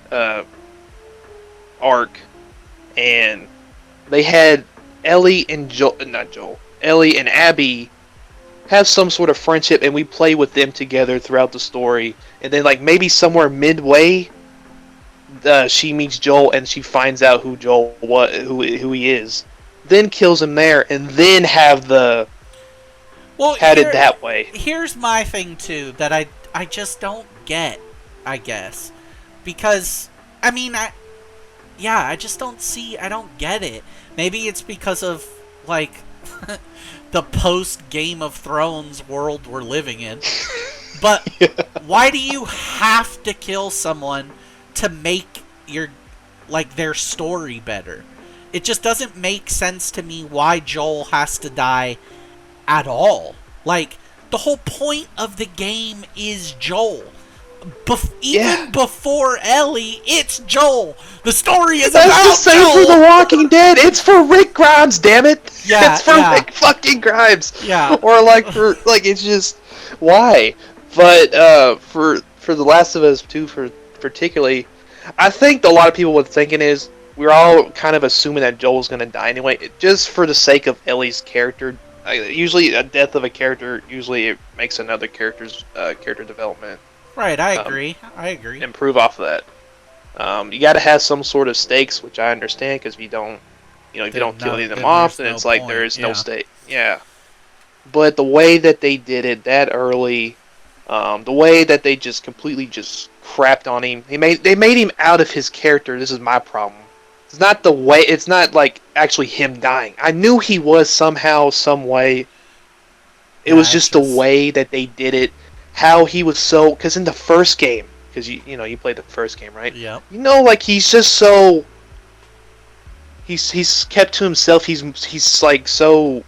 arc, and they had Ellie and Ellie and Abby have some sort of friendship, and we play with them together throughout the story, and then maybe somewhere midway, she meets Joel and she finds out who who he is, then kills him there, and then have it that way. Here's my thing too that I just don't get, I guess. Because, I mean, I don't get it. Maybe it's because of, the post-Game of Thrones world we're living in. But why do you have to kill someone to make their story better? It just doesn't make sense to me why Joel has to die at all. The whole point of the game is Joel. Even before Ellie, it's Joel. The story is That's about the same Joel. for The Walking Dead. It's for Rick Grimes, damn it. Yeah, It's for Rick fucking Grimes. Yeah. Or it's just why? But for The Last of Us 2 for particularly, I think a lot of people were thinking is we're all kind of assuming that Joel's gonna die anyway, just for the sake of Ellie's character. Usually, a death of a character it makes another character's character development. Right, I agree. Improve off of that. You got to have some sort of stakes, which I understand, because if you don't kill any of them off, then it's like there is no stake. Yeah. But the way that they did it that early, the way that they just completely just crapped on him, they made him out of his character. This is my problem. It's not the way. It's not like actually him dying. I knew he was somehow, some way. It was just the way that they did it. How he was so, because in the first game, because you played the first game, right? Yeah. Like he's just so. He's kept to himself. He's like so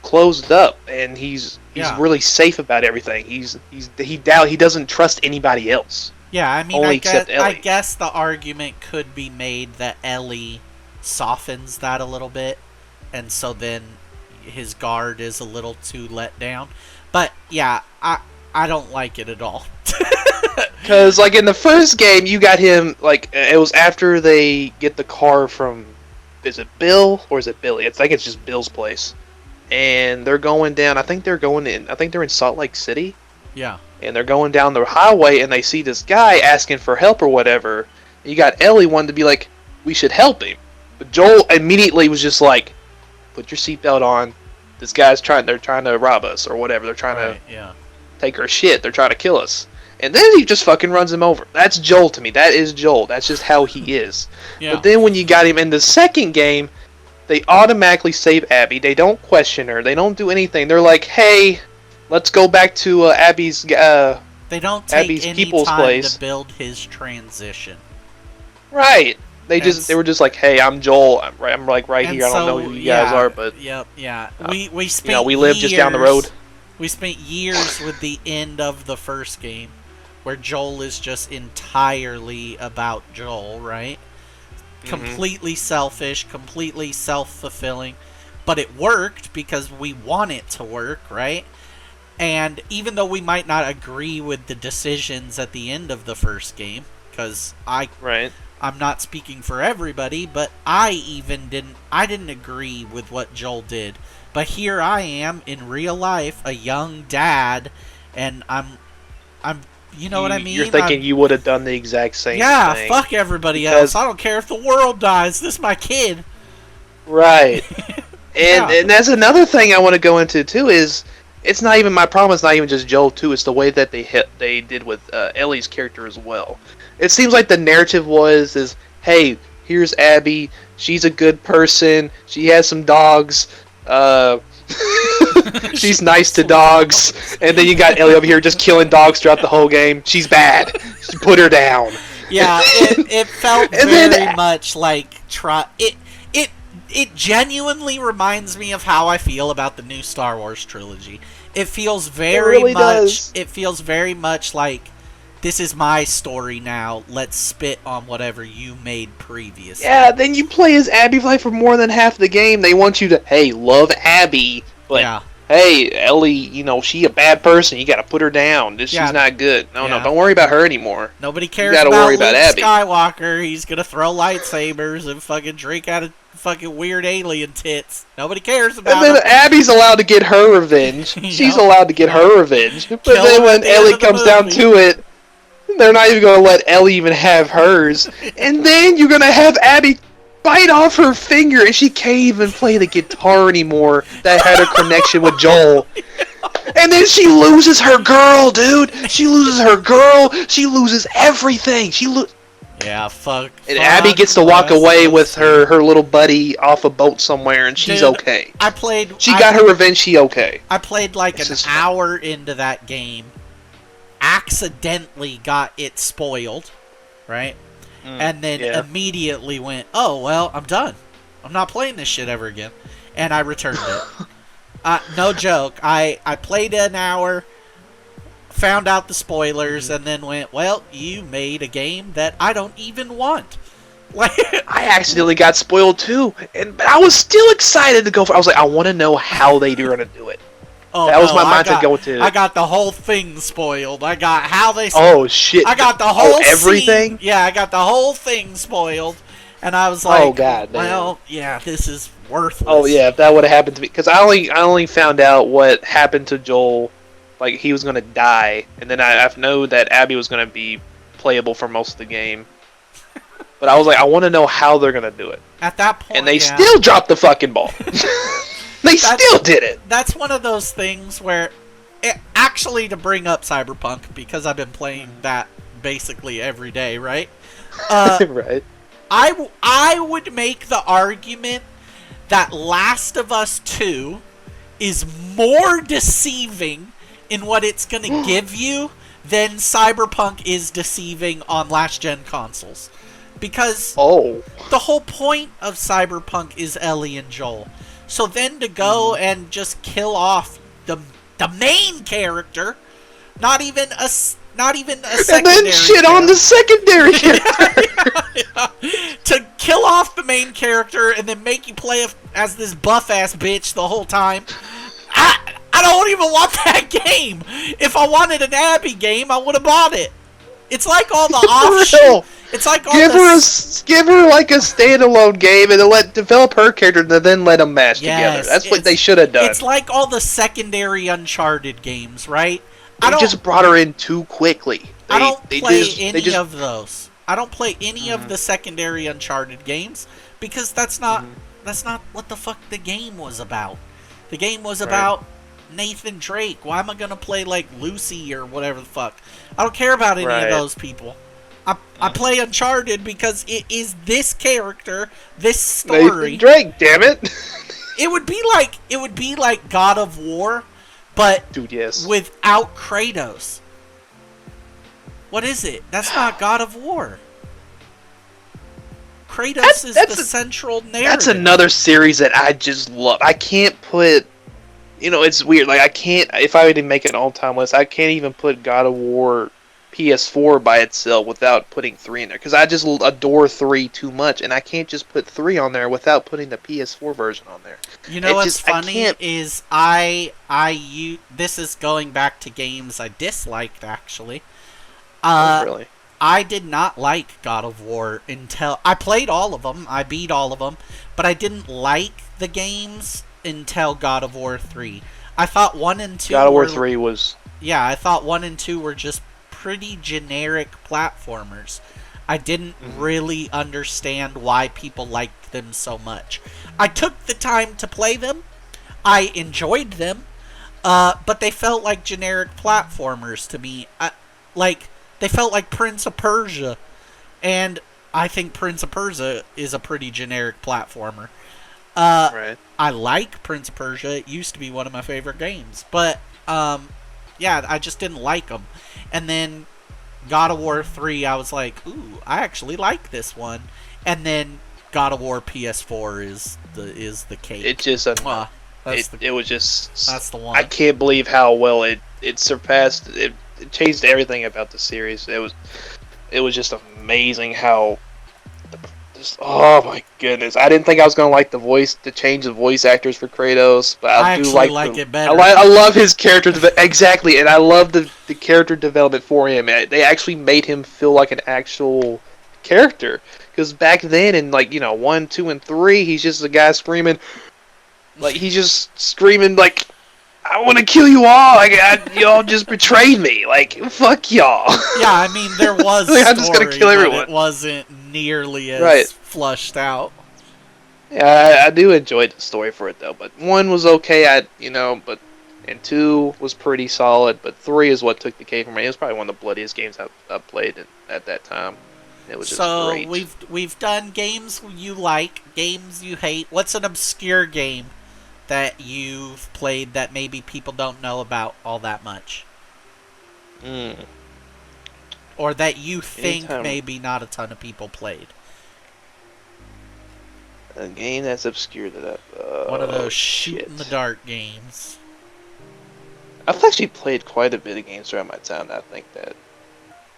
closed up, and he's really safe about everything. He doesn't trust anybody else. Yeah, I mean, only except Ellie. I guess the argument could be made that Ellie softens that a little bit, and so then his guard is a little too let down. But yeah, I don't like it at all. Because like in the first game, you got him like it was after they get the car from, is it Bill or is it Billy? It's just Bill's place, and they're going down. I think they're in Salt Lake City. Yeah. And they're going down the highway, and they see this guy asking for help or whatever. You got Ellie wanting to be like, we should help him, but Joel immediately was just like, put your seatbelt on. This guy's they're trying to rob us or whatever. They're trying to take our shit. They're trying to kill us. And then he just fucking runs him over. That's Joel to me. That is Joel. That's just how he is. Yeah. But then when you got him in the second game, they automatically save Abby. They don't question her. They don't do anything. They're like, hey, let's go back to Abby's they don't take Abby's any people's time place to build his transition. Right. They were just like, hey, I'm Joel. I'm like right here. I don't know who you guys are, but we spent we live just down the road. We spent years with the end of the first game, where Joel is just entirely about Joel, right? Mm-hmm. Completely selfish, completely self-fulfilling, but it worked because we want it to work, right? And even though we might not agree with the decisions at the end of the first game, because I'm not speaking for everybody, but I didn't agree with what Joel did. But here I am in real life, a young dad, and I'm you know what I mean? You're thinking you would have done the exact same thing. Yeah, fuck everybody else. I don't care if the world dies. This is my kid. Right. And that's another thing I want to go into too is it's not even my problem. It's not even just Joel too. It's the way that they did with Ellie's character as well. It seems like the narrative is hey, here's Abby. She's a good person. She has some dogs. She's nice to dogs. And then you got Ellie over here just killing dogs throughout the whole game. She's bad. She put her down. Yeah, it felt very much like it genuinely reminds me of how I feel about the new Star Wars trilogy. It feels very much like this is my story now. Let's spit on whatever you made previously. Yeah, then you play as Abby for more than half the game. They want you to, hey, love Abby, but hey, Ellie, she a bad person. You got to put her down. She's not good. No, don't worry about her anymore. Nobody cares about Luke Skywalker. He's gonna throw lightsabers and fucking drink out of fucking weird alien tits. Nobody cares about him. And then Abby's allowed to get her revenge. She's allowed to get her revenge. But then when Ellie comes down to it, they're not even going to let Ellie even have hers. And then you're going to have Abby bite off her finger, and she can't even play the guitar anymore that had a connection with Joel. And then she loses her girl, dude. She loses her girl. She loses everything. Yeah, fuck. And Abby gets to walk away with her little buddy off a boat somewhere, and she's okay. She got her revenge. She okay. I played like an hour into that game. Accidentally got it spoiled, right? And then immediately went, oh, well, I'm done. I'm not playing this shit ever again. And I returned it. No joke. I played an hour, found out the spoilers, and then went, well, you made a game that I don't even want. Like, I accidentally got spoiled too, but I was still excited to go for. I was like, I want to know how they were gonna do it. oh That no, was my mindset going to. I got the whole thing spoiled. I got how they. Oh shit! I got the whole everything. Scene, yeah, I got the whole thing spoiled, and I was like, oh god, well, yeah, this is worthless. Oh yeah, if that would have happened to me, because I only found out what happened to Joel, like he was gonna die, and then I know that Abby was gonna be playable for most of the game. But I was like, I want to know how they're gonna do it. At that point, and they still dropped the fucking ball. They still did it. That's one of those things where, actually, to bring up Cyberpunk, because I've been playing that basically every day, right? Right. I would make the argument that Last of Us 2 is more deceiving in what it's going to give you than Cyberpunk is deceiving on last-gen consoles. Because the whole point of Cyberpunk is Ellie and Joel. So then to go and just kill off the main character, not even a secondary, and then shit on the secondary character. To kill off the main character and then make you play as this buff ass bitch the whole time. I don't even want that game. If I wanted an Abby game, I would have bought it. It's like all the offshoot. It's like all give her like a standalone game and develop her character and then let them mash together. That's what they should have done. It's like all the secondary Uncharted games, right? They just brought her in too quickly. I don't play any of those. I don't play any of the secondary Uncharted games because that's not what the fuck the game was about. The game was about Nathan Drake. Why am I gonna play like Lucy or whatever the fuck? I don't care about any of those people. I play Uncharted because it is this character, this story. Nathan Drake, damn it! It would be like God of War, but without Kratos. What is it? That's not God of War. Kratos is the central narrative. That's another series that I just love. I can't put... it's weird. Like, I can't... If I were to make an all-time list, I can't even put God of War PS4 by itself without putting 3 in there. Because I just adore 3 too much, and I can't just put 3 on there without putting the PS4 version on there. You know what's funny is this is going back to games I disliked, actually. Really? I did not like God of War until... I played all of them. I beat all of them. But I didn't like the games until God of War 3. I thought 1 and 2 God of War 3 was... Yeah, I thought 1 and 2 were just pretty generic platformers. I didn't really understand why people liked them so much. I took the time to play them. I enjoyed them. But they felt like generic platformers to me. They felt like Prince of Persia. And I think Prince of Persia is a pretty generic platformer. I like Prince of Persia. It used to be one of my favorite games. But, yeah, I just didn't like them. And then God of War 3, I was like, ooh, I actually like this one. And then God of War PS4 is the cake. It just... it was just... That's the one. I can't believe how well it surpassed... It changed everything about the series. It was just amazing how... oh my goodness! I didn't think I was gonna like to change the voice actors for Kratos, but I do like it better. I love his character exactly, and I love the character development for him. They actually made him feel like an actual character. Because back then, in 1, 2, and 3, he's just a guy screaming, he's just screaming I want to kill you all. Y'all just betrayed me. Fuck y'all. Yeah, I mean, there was I'm just gonna kill everyone. It wasn't nearly as flushed out. Yeah, I do enjoy the story for it though. But 1 was okay. And 2 was pretty solid. But 3 is what took the cake for me. It was probably one of the bloodiest games I played at that time. It was just great. So we've done games you like, games you hate. What's an obscure game that you've played that maybe people don't know about all that much? Or that you think maybe not a ton of people played? A game that's obscure that one of those shoot-in-the-dark games. I've actually played quite a bit of games throughout my time that I think that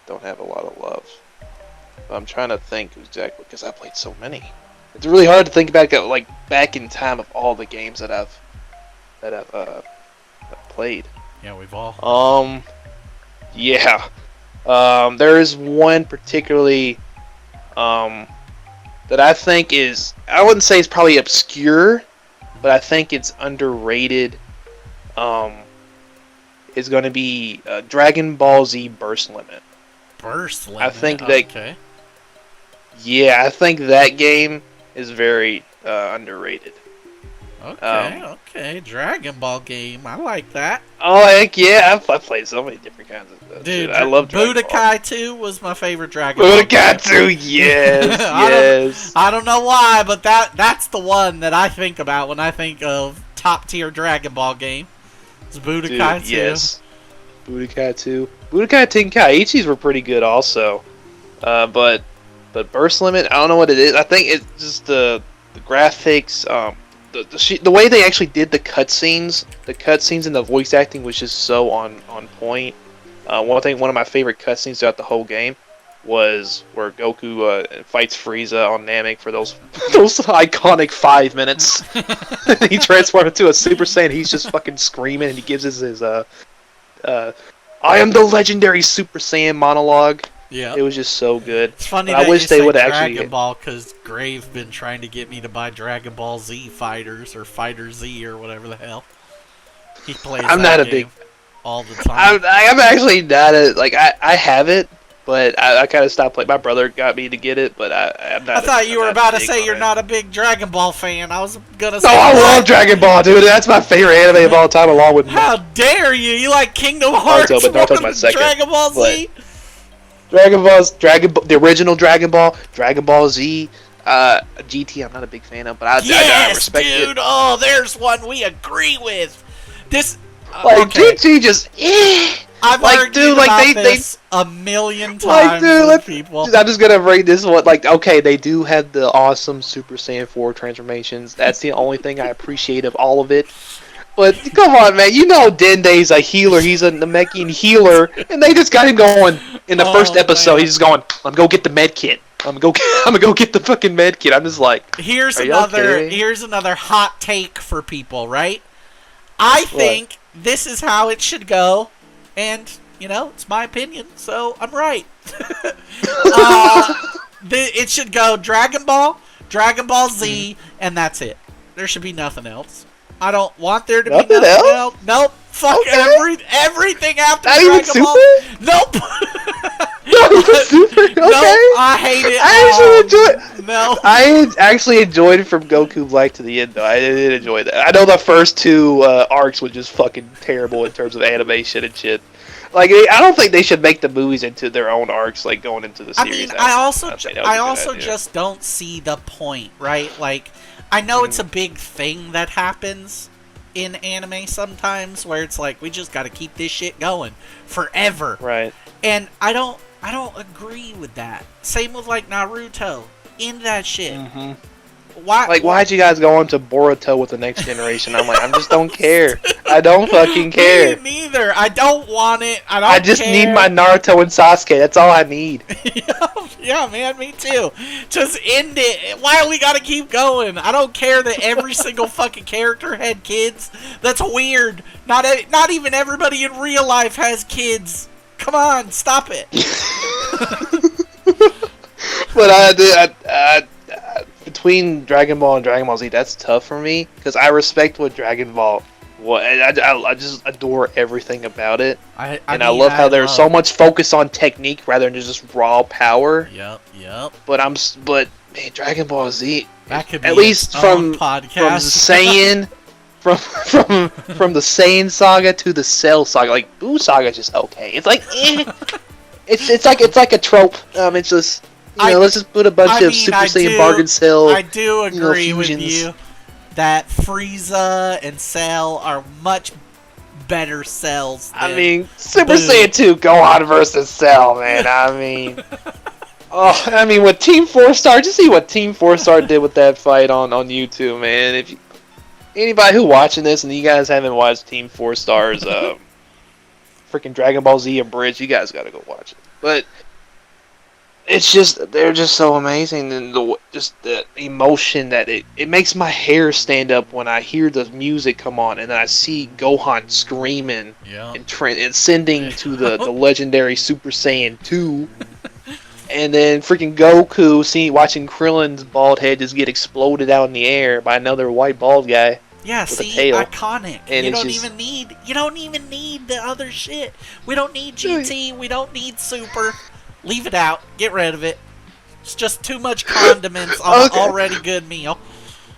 don't have a lot of love. But I'm trying to think exactly because I played so many. It's really hard to think back in time of all the games that I've played. Yeah, we've all. Yeah. There is one particularly that I think I wouldn't say it's probably obscure, but I think it's underrated. Is going to be Dragon Ball Z Burst Limit. Burst Limit. I think that. Okay. Yeah, I think that game is very underrated. Okay. Dragon Ball game. I like that. Oh heck yeah! I've played so many different kinds of stuff. Dude, I love Dragon Budokai 2 was my favorite Dragon Ball. Budokai 2, yes, yes. I don't know why, but that's the one that I think about when I think of top tier Dragon Ball game. It's Budokai 2. Yes. Budokai 2. Budokai Tenkaichis were pretty good also. But Burst Limit, I don't know what it is. I think it's just the graphics, the way they actually did the cutscenes and the voice acting was just so on point. One of my favorite cutscenes throughout the whole game was where Goku fights Frieza on Namek for those iconic 5 minutes. He transformed into a Super Saiyan. He's just fucking screaming, and he gives his "I am the legendary Super Saiyan" monologue. Yeah, it was just so good. It's funny but that I wish you they say would actually Dragon Ball because Grave been trying to get me to buy Dragon Ball Z Fighters or Fighter Z or whatever the hell. He plays. I'm that not a game big. all the time. I'm actually not I have it, but I kind of stopped playing. My brother got me to get it, but I'm not. I thought you were about to say you're it. not a big Dragon Ball fan. I was gonna No, say. I love Dragon Ball, dude. That's my favorite anime of all time, along with How dare you? You like Kingdom Hearts Naruto, but more Naruto's my than second, Dragon Ball Z? The original Dragon Ball Z, GT. I'm not a big fan of, but I respect dude. it. Oh, there's one we agree with. This. GT just. I've argued about this a million times with people. I'm just gonna rate this one. Okay, they do have the awesome Super Saiyan 4 transformations. That's the only thing I appreciate of all of it. But come on, man, you know Dende's a healer. He's a Namekian healer, and they just got him going in the first episode. Man. He's just going, "I'm gonna go get the med kit. I'm gonna go get the fucking med kit." I'm just like, here's another hot take for people, right? I think this is how it should go, and it's my opinion, so I'm right. It should go Dragon Ball Z, and that's it. There should be nothing else. I don't want there to be nothing else. Nope. Fuck everything after Dragon Ball. Nope. Not even Super. Okay. Nope. I hate it. I actually enjoyed it from Goku Black to the end, though. I did enjoy that. I know the first two arcs were just fucking terrible in terms of animation and shit. I don't think they should make the movies into their own arcs, going into the series. I also just don't see the point, right? I know it's a big thing that happens in anime sometimes, where it's we just got to keep this shit going forever, right? And I don't agree with that. Same with Naruto. End that shit. Mm-hmm. Why'd you guys go on to Boruto with the next generation? I just don't care. I don't fucking care. Me neither. I don't want it. I just need my Naruto and Sasuke. That's all I need. Yeah, man, me too. Just end it. Why do we gotta keep going? I don't care that every single fucking character had kids. That's weird. Not even everybody in real life has kids. Come on, stop it. But between Dragon Ball and Dragon Ball Z, that's tough for me because I respect what Dragon Ball. I just adore everything about it, I love how there's so much focus on technique rather than just raw power. Yep. But man, Dragon Ball Z, that could be at least from Saiyan, from the Saiyan saga to the Cell saga, Buu saga is just okay. It's it's like a trope. It's just. Let's just put a bunch of Super Saiyan Bargain Cell. I do agree with you that Frieza and Cell are much better cells. Super Saiyan 2 Gohan versus Cell, man. With Team 4-Star, just see what Team 4-Star did with that fight on YouTube, man. If anybody who watching this and you guys haven't watched Team 4-Star's freaking Dragon Ball Z abridged. You guys gotta go watch it. But it's just they're just so amazing, and just the emotion that it makes my hair stand up when I hear the music come on, and then I see Gohan screaming and sending to the legendary Super Saiyan 2. And then freaking Goku watching Krillin's bald head just get exploded out in the air by another white bald guy. Yeah, with see, a tail. iconic. And you don't even need the other shit. We don't need GT. We don't need Super. Leave it out. Get rid of it. It's just too much condiments on an already good meal.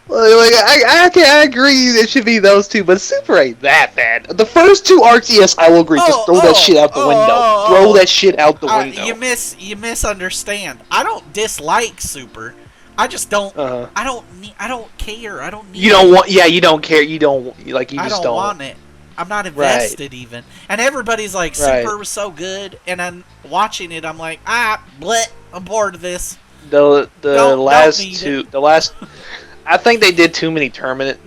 Like, I agree it should be those two, but Super ain't that bad. The first two arcs, yes, I will agree. Just throw that shit out the window. Throw that shit out the window. You misunderstand. I don't dislike Super. I just don't. I don't care. I don't need. You don't want. Yeah, you don't care. You don't like. You just don't want it. I'm not invested even. And everybody's like, Super was so good, and I'm watching it. I'm like, bleh. I'm bored of this. The last. I think they did too many tournament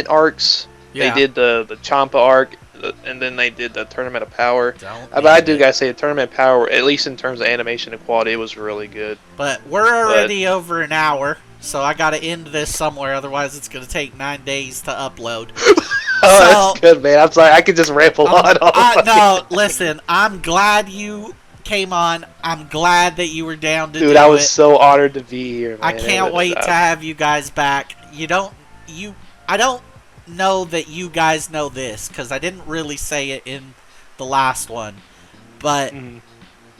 arcs. Yeah. They did the Champa arc, and then they did the Tournament of Power. But I do gotta say, the Tournament of Power, at least in terms of animation and quality, it was really good. But we're already over an hour, so I gotta end this somewhere. Otherwise, it's gonna take 9 days to upload. That's good, man. I'm sorry, I could just ramble on. No, listen, I'm glad you came on. I'm glad that you were down to do it. Dude, I was so honored to be here, man. I can't wait to have you guys back. I don't know that you guys know this, because I didn't really say it in the last one. But, and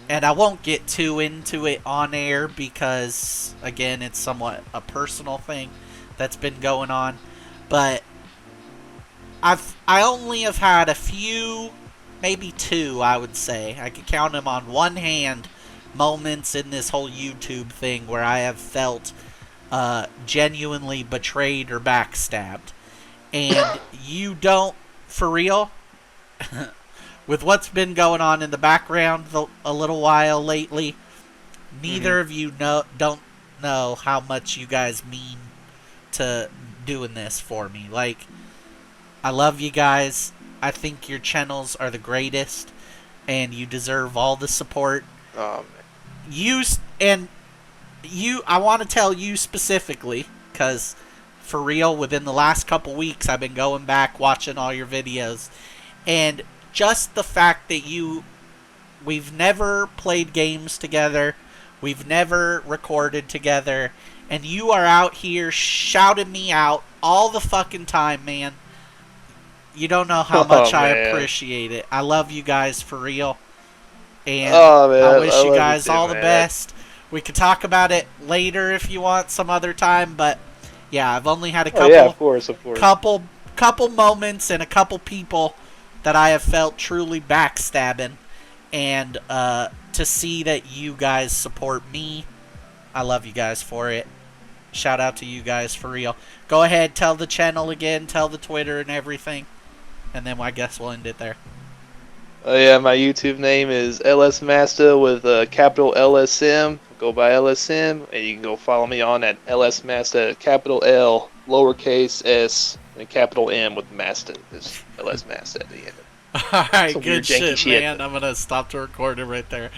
I won't get too into it on air, because, again, it's somewhat a personal thing that's been going on. But, I only have had a few, maybe 2, I would say. I could count them on one hand, moments in this whole YouTube thing where I have felt genuinely betrayed or backstabbed. And you don't, for real, with what's been going on in the background a little while lately, neither of you don't know how much you guys mean to doing this for me. Like, I love you guys. I think your channels are the greatest, and you deserve all the support. Oh, man. I want to tell you specifically, because for real, within the last couple weeks, I've been going back, watching all your videos, and just the fact that we've never played games together, we've never recorded together, and you are out here shouting me out all the fucking time, man. You don't know how much I appreciate it. I love you guys for real. And I wish you guys all the best. We could talk about it later if you want, some other time. But yeah, I've only had a couple, of course. couple moments and a couple people that I have felt truly backstabbing. And to see that you guys support me, I love you guys for it. Shout out to you guys for real. Go ahead, tell the channel again, tell the Twitter and everything. And then I guess we'll end it there. Yeah, my YouTube name is LSMasta with a capital LSM. Go by LSM, and you can go follow me on at LSMasta, capital L, lowercase s, and capital M with Masta. It's LSMasta at the end. Alright, good shit, man. I'm going to stop the recording right there.